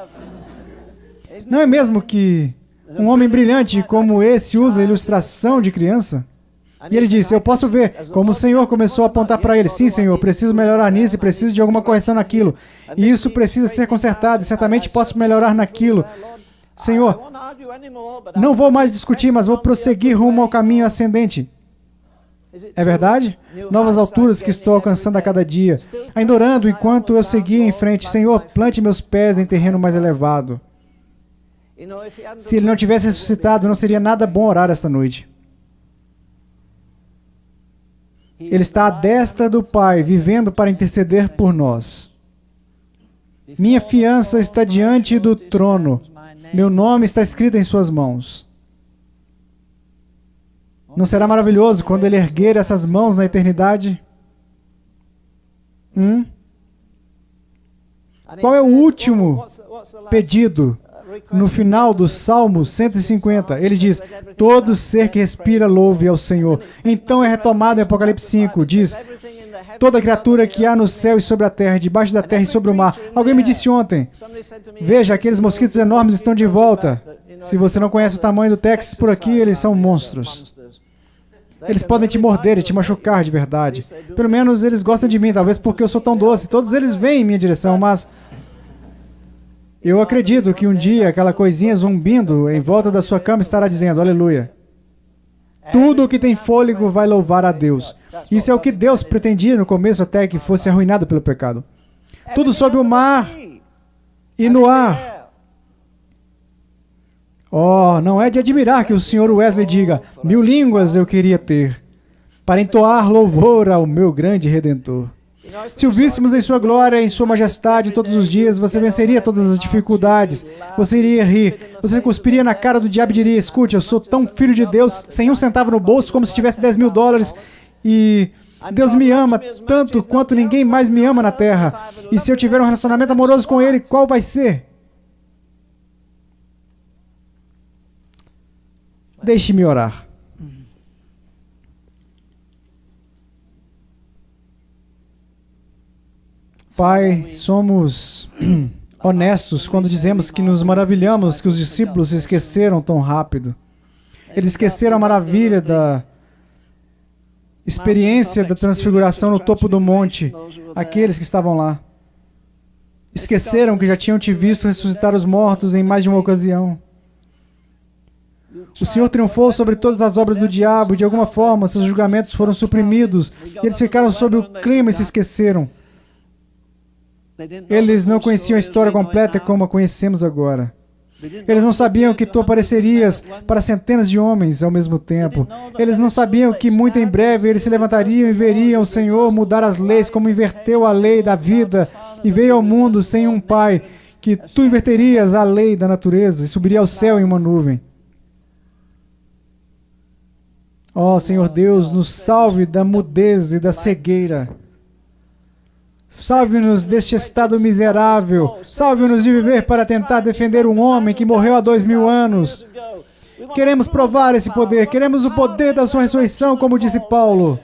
não é mesmo que um homem brilhante como esse usa ilustração de criança? E ele disse, eu posso ver como o Senhor começou a apontar para ele. Sim, Senhor, preciso melhorar nisso e preciso de alguma correção naquilo. E isso precisa ser consertado e certamente posso melhorar naquilo. Senhor, não vou mais discutir, mas vou prosseguir rumo ao caminho ascendente. É verdade? Novas alturas que estou alcançando a cada dia. Ainda orando enquanto eu seguia em frente. Senhor, plante meus pés em terreno mais elevado. Se ele não tivesse ressuscitado, não seria nada bom orar esta noite. Ele está à destra do Pai, vivendo para interceder por nós. Minha fiança está diante do trono. Meu nome está escrito em suas mãos. Não será maravilhoso quando ele erguer essas mãos na eternidade? Qual é o último pedido no final do Salmo 150? Ele diz, todo ser que respira louve ao Senhor. Então é retomado em Apocalipse 5, diz, toda criatura que há no céu e sobre a terra, debaixo da terra e sobre o mar. Alguém me disse ontem, veja, aqueles mosquitos enormes estão de volta. Se você não conhece o tamanho do Texas por aqui, eles são monstros. Eles podem te morder e te machucar de verdade. Pelo menos eles gostam de mim, talvez porque eu sou tão doce. Todos eles vêm em minha direção, mas eu acredito que um dia aquela coisinha zumbindo em volta da sua cama estará dizendo, aleluia. Tudo o que tem fôlego vai louvar a Deus. Isso é o que Deus pretendia no começo até que fosse arruinado pelo pecado. Tudo sobre o mar e no ar. Oh, não é de admirar que o Sr. Wesley diga, 1000 línguas eu queria ter, para entoar louvor ao meu grande Redentor. Se o víssemos em sua glória, em sua majestade todos os dias, você venceria todas as dificuldades, você iria rir, você cuspiria na cara do diabo e diria, escute, eu sou tão filho de Deus, sem um centavo no bolso, como se tivesse $10.000, e Deus me ama tanto quanto ninguém mais me ama na terra, e se eu tiver um relacionamento amoroso com Ele, qual vai ser? Deixe-me orar. Pai, somos honestos quando dizemos que nos maravilhamos que os discípulos se esqueceram tão rápido. Eles esqueceram a maravilha experiência da transfiguração no topo do monte, aqueles que estavam lá esqueceram que já tinham te visto ressuscitar os mortos em mais de uma ocasião. O Senhor triunfou sobre todas as obras do diabo e, de alguma forma, seus julgamentos foram suprimidos e eles ficaram sob o clima e se esqueceram. Eles não conheciam a história completa como a conhecemos agora. Eles não sabiam que tu aparecerias para centenas de homens ao mesmo tempo. Eles não sabiam que muito em breve eles se levantariam e veriam o Senhor mudar as leis, como inverteu a lei da vida e veio ao mundo sem um pai, que tu inverterias a lei da natureza e subiria ao céu em uma nuvem. Ó Senhor Deus, nos salve da mudez e da cegueira. Salve-nos deste estado miserável. Salve-nos de viver para tentar defender um homem que morreu há 2000 anos. Queremos provar esse poder. Queremos o poder da sua ressurreição, como disse Paulo.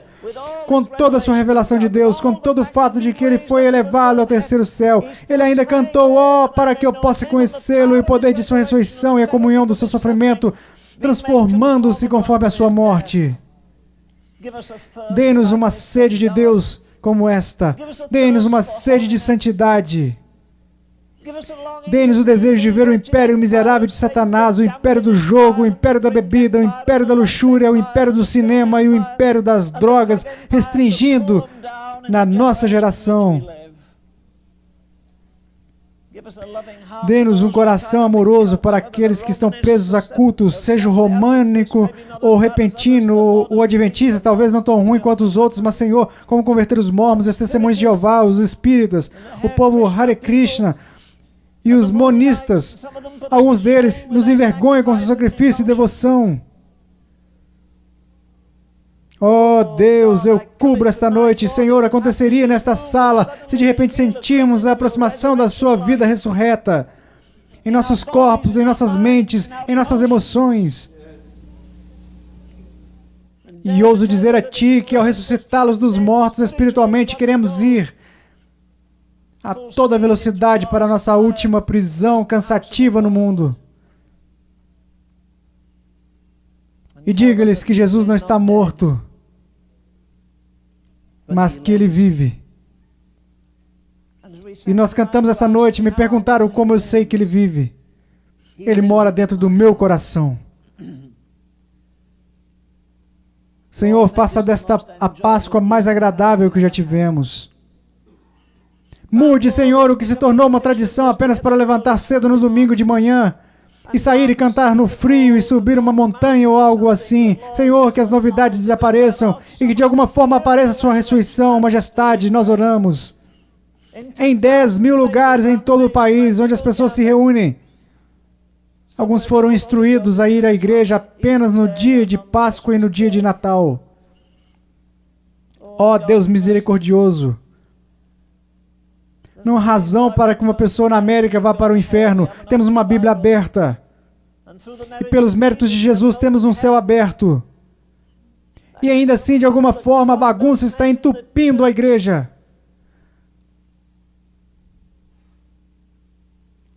Com toda a sua revelação de Deus, com todo o fato de que ele foi elevado ao terceiro céu, ele ainda cantou, ó, para que eu possa conhecê-lo e o poder de sua ressurreição e a comunhão do seu sofrimento, transformando-se conforme a sua morte. Dê-nos uma sede de Deus como esta. Dê-nos uma sede de santidade. Dê-nos o desejo de ver o império miserável de Satanás, o império do jogo, o império da bebida, o império da luxúria, o império do cinema e o império das drogas, restringindo na nossa geração. Dê-nos um coração amoroso para aqueles que estão presos a cultos, seja o românico ou repentino ou adventista, talvez não tão ruim quanto os outros, mas Senhor, como converter os mormons, os testemunhos de Jeová, os espíritas, o povo Hare Krishna e os monistas. Alguns deles nos envergonham com seu sacrifício e devoção. Oh Deus, eu cubro esta noite. Senhor, aconteceria nesta sala se de repente sentirmos a aproximação da sua vida ressurreta em nossos corpos, em nossas mentes, em nossas emoções. E ouso dizer a Ti que ao ressuscitá-los dos mortos espiritualmente, queremos ir a toda velocidade para a nossa última prisão cansativa no mundo. E diga-lhes que Jesus não está morto, mas que Ele vive. E nós cantamos essa noite, me perguntaram como eu sei que Ele vive. Ele mora dentro do meu coração. Senhor, faça desta a Páscoa mais agradável que já tivemos. Mude, Senhor, o que se tornou uma tradição apenas para levantar cedo no domingo de manhã e sair e cantar no frio e subir uma montanha ou algo assim. Senhor, que as novidades desapareçam e que de alguma forma apareça a sua ressurreição, majestade, nós oramos. Em 10.000 lugares em todo o país, onde as pessoas se reúnem. Alguns foram instruídos a ir à igreja apenas no dia de Páscoa e no dia de Natal. Ó Deus misericordioso, não há razão para que uma pessoa na América vá para o inferno. Temos uma Bíblia aberta. E pelos méritos de Jesus temos um céu aberto. E ainda assim, de alguma forma, a bagunça está entupindo a igreja.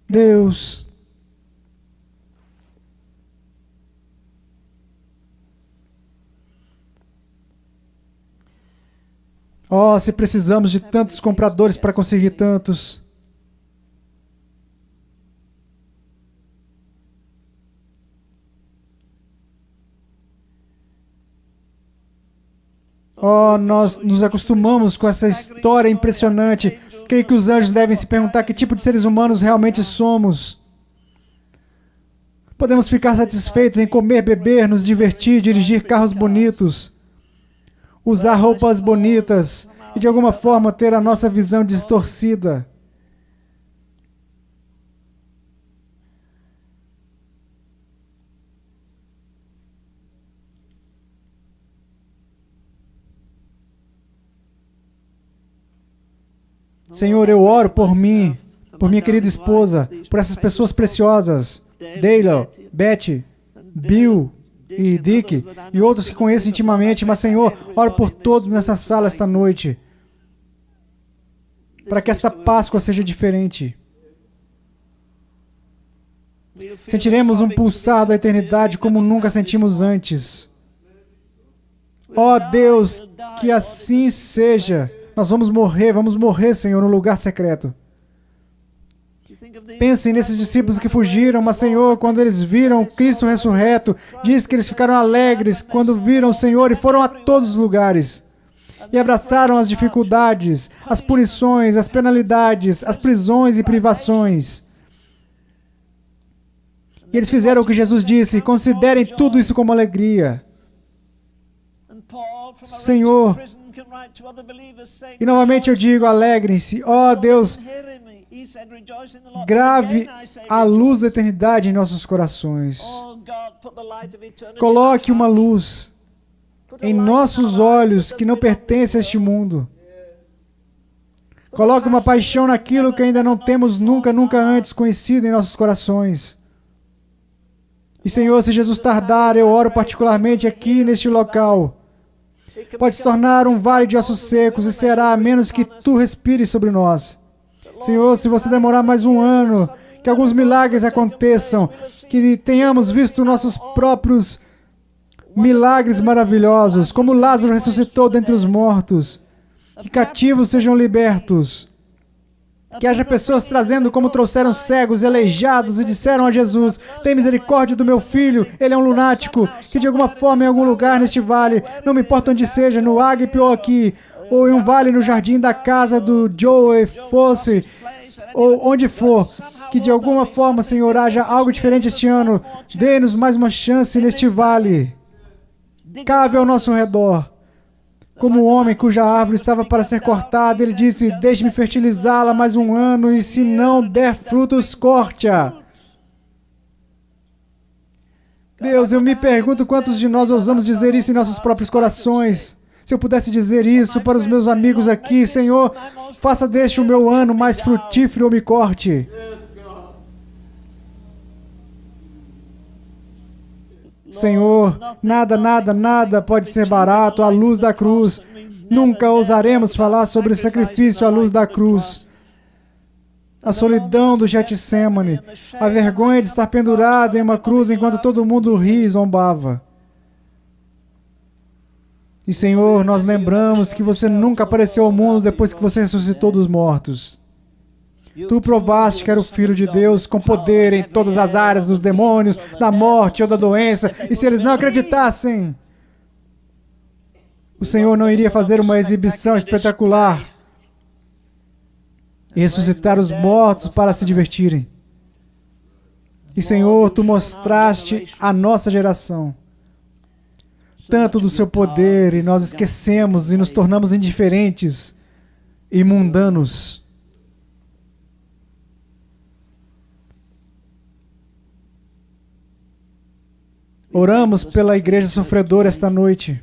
Deus, oh, se precisamos de tantos compradores para conseguir tantos. Oh, nós nos acostumamos com essa história impressionante. Creio que os anjos devem se perguntar que tipo de seres humanos realmente somos. Podemos ficar satisfeitos em comer, beber, nos divertir, dirigir carros bonitos, usar roupas bonitas e de alguma forma ter a nossa visão distorcida. Senhor, eu oro por mim, por minha querida esposa, por essas pessoas preciosas, Dayla, Betty, Bill e Dick, e outros que conheço intimamente, mas Senhor, oro por todos nessa sala esta noite, para que esta Páscoa seja diferente. Sentiremos um pulsar da eternidade como nunca sentimos antes. Ó Deus, que assim seja. Nós vamos morrer, Senhor, no lugar secreto. Pensem nesses discípulos que fugiram, mas, Senhor, quando eles viram Cristo ressurreto, diz que eles ficaram alegres quando viram o Senhor e foram a todos os lugares. E abraçaram as dificuldades, as punições, as penalidades, as prisões e privações. E eles fizeram o que Jesus disse: considerem tudo isso como alegria. Senhor, e novamente eu digo, alegrem-se. Ó Deus, grave a luz da eternidade em nossos corações. Coloque uma luz em nossos olhos que não pertence a este mundo. Coloque uma paixão naquilo que ainda não temos nunca antes conhecido em nossos corações. E, Senhor, se Jesus tardar, eu oro particularmente aqui neste local. Pode se tornar um vale de ossos secos e será a menos que Tu respires sobre nós. Senhor, se você demorar mais um ano, que alguns milagres aconteçam, que tenhamos visto nossos próprios milagres maravilhosos, como Lázaro ressuscitou dentre os mortos, que cativos sejam libertos, que haja pessoas trazendo como trouxeram cegos e aleijados e disseram a Jesus: tem misericórdia do meu filho, ele é um lunático, que de alguma forma em algum lugar neste vale, não me importa onde seja, no Ágape ou aqui, ou em um vale no jardim da casa do Joe fosse, ou onde for, que de alguma forma, Senhor, haja algo diferente este ano. Dê-nos mais uma chance neste vale. Cave ao nosso redor. Como o homem cuja árvore estava para ser cortada, ele disse: deixe-me fertilizá-la mais um ano, e se não der frutos, corte-a. Deus, eu me pergunto quantos de nós ousamos dizer isso em nossos próprios corações. Se eu pudesse dizer isso para os meus amigos aqui: Senhor, faça deste o meu ano mais frutífero ou me corte. Senhor, nada pode ser barato à luz da cruz. Nunca ousaremos falar sobre sacrifício à luz da cruz. A solidão do Getsemane, a vergonha de estar pendurado em uma cruz enquanto todo mundo ria e zombava. E, Senhor, nós lembramos que você nunca apareceu ao mundo depois que você ressuscitou dos mortos. Tu provaste que era o Filho de Deus com poder em todas as áreas dos demônios, da morte ou da doença. E se eles não acreditassem, o Senhor não iria fazer uma exibição espetacular e ressuscitar os mortos para se divertirem. E, Senhor, Tu mostraste à nossa geração tanto do Seu poder, e nós esquecemos e nos tornamos indiferentes e mundanos. Oramos pela igreja sofredora esta noite.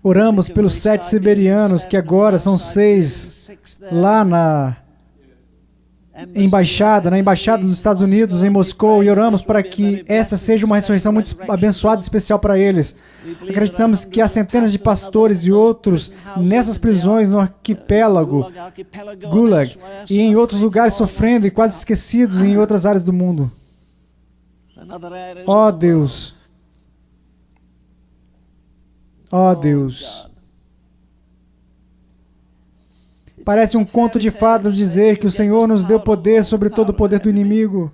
Oramos pelos 7 siberianos, que agora são 6, lá na embaixada dos Estados Unidos, em Moscou, e oramos para que esta seja uma ressurreição muito abençoada e especial para eles. Acreditamos que há centenas de pastores e outros nessas prisões no arquipélago Gulag e em outros lugares sofrendo e quase esquecidos em outras áreas do mundo. Ó Deus, ó Deus, parece um conto de fadas dizer que o Senhor nos deu poder sobre todo o poder do inimigo.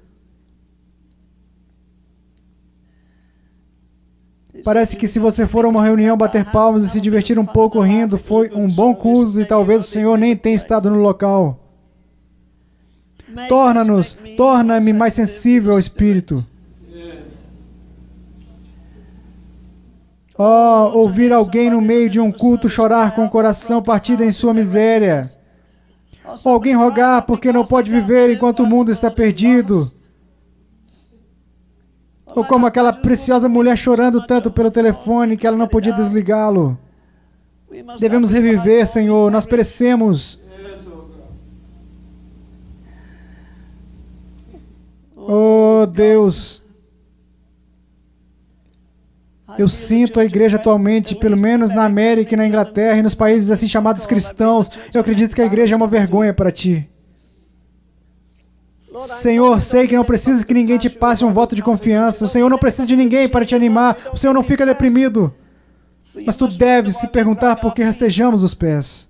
Parece que se você for a uma reunião bater palmas e se divertir um pouco rindo, foi um bom culto e talvez o Senhor nem tenha estado no local. Torna-me mais sensível ao Espírito. Ouvir alguém no meio de um culto chorar com o coração partido em sua miséria. Ou alguém rogar porque não pode viver enquanto o mundo está perdido. Ou como aquela preciosa mulher chorando tanto pelo telefone que ela não podia desligá-lo. Devemos reviver, Senhor, nós perecemos. Oh, Deus. Eu sinto a igreja atualmente, pelo menos na América e na Inglaterra e nos países assim chamados cristãos, eu acredito que a igreja é uma vergonha para Ti. Senhor, sei que não precisa que ninguém te passe um voto de confiança. O Senhor não precisa de ninguém para te animar. O Senhor não fica deprimido. Mas tu deves se perguntar por que rastejamos os pés.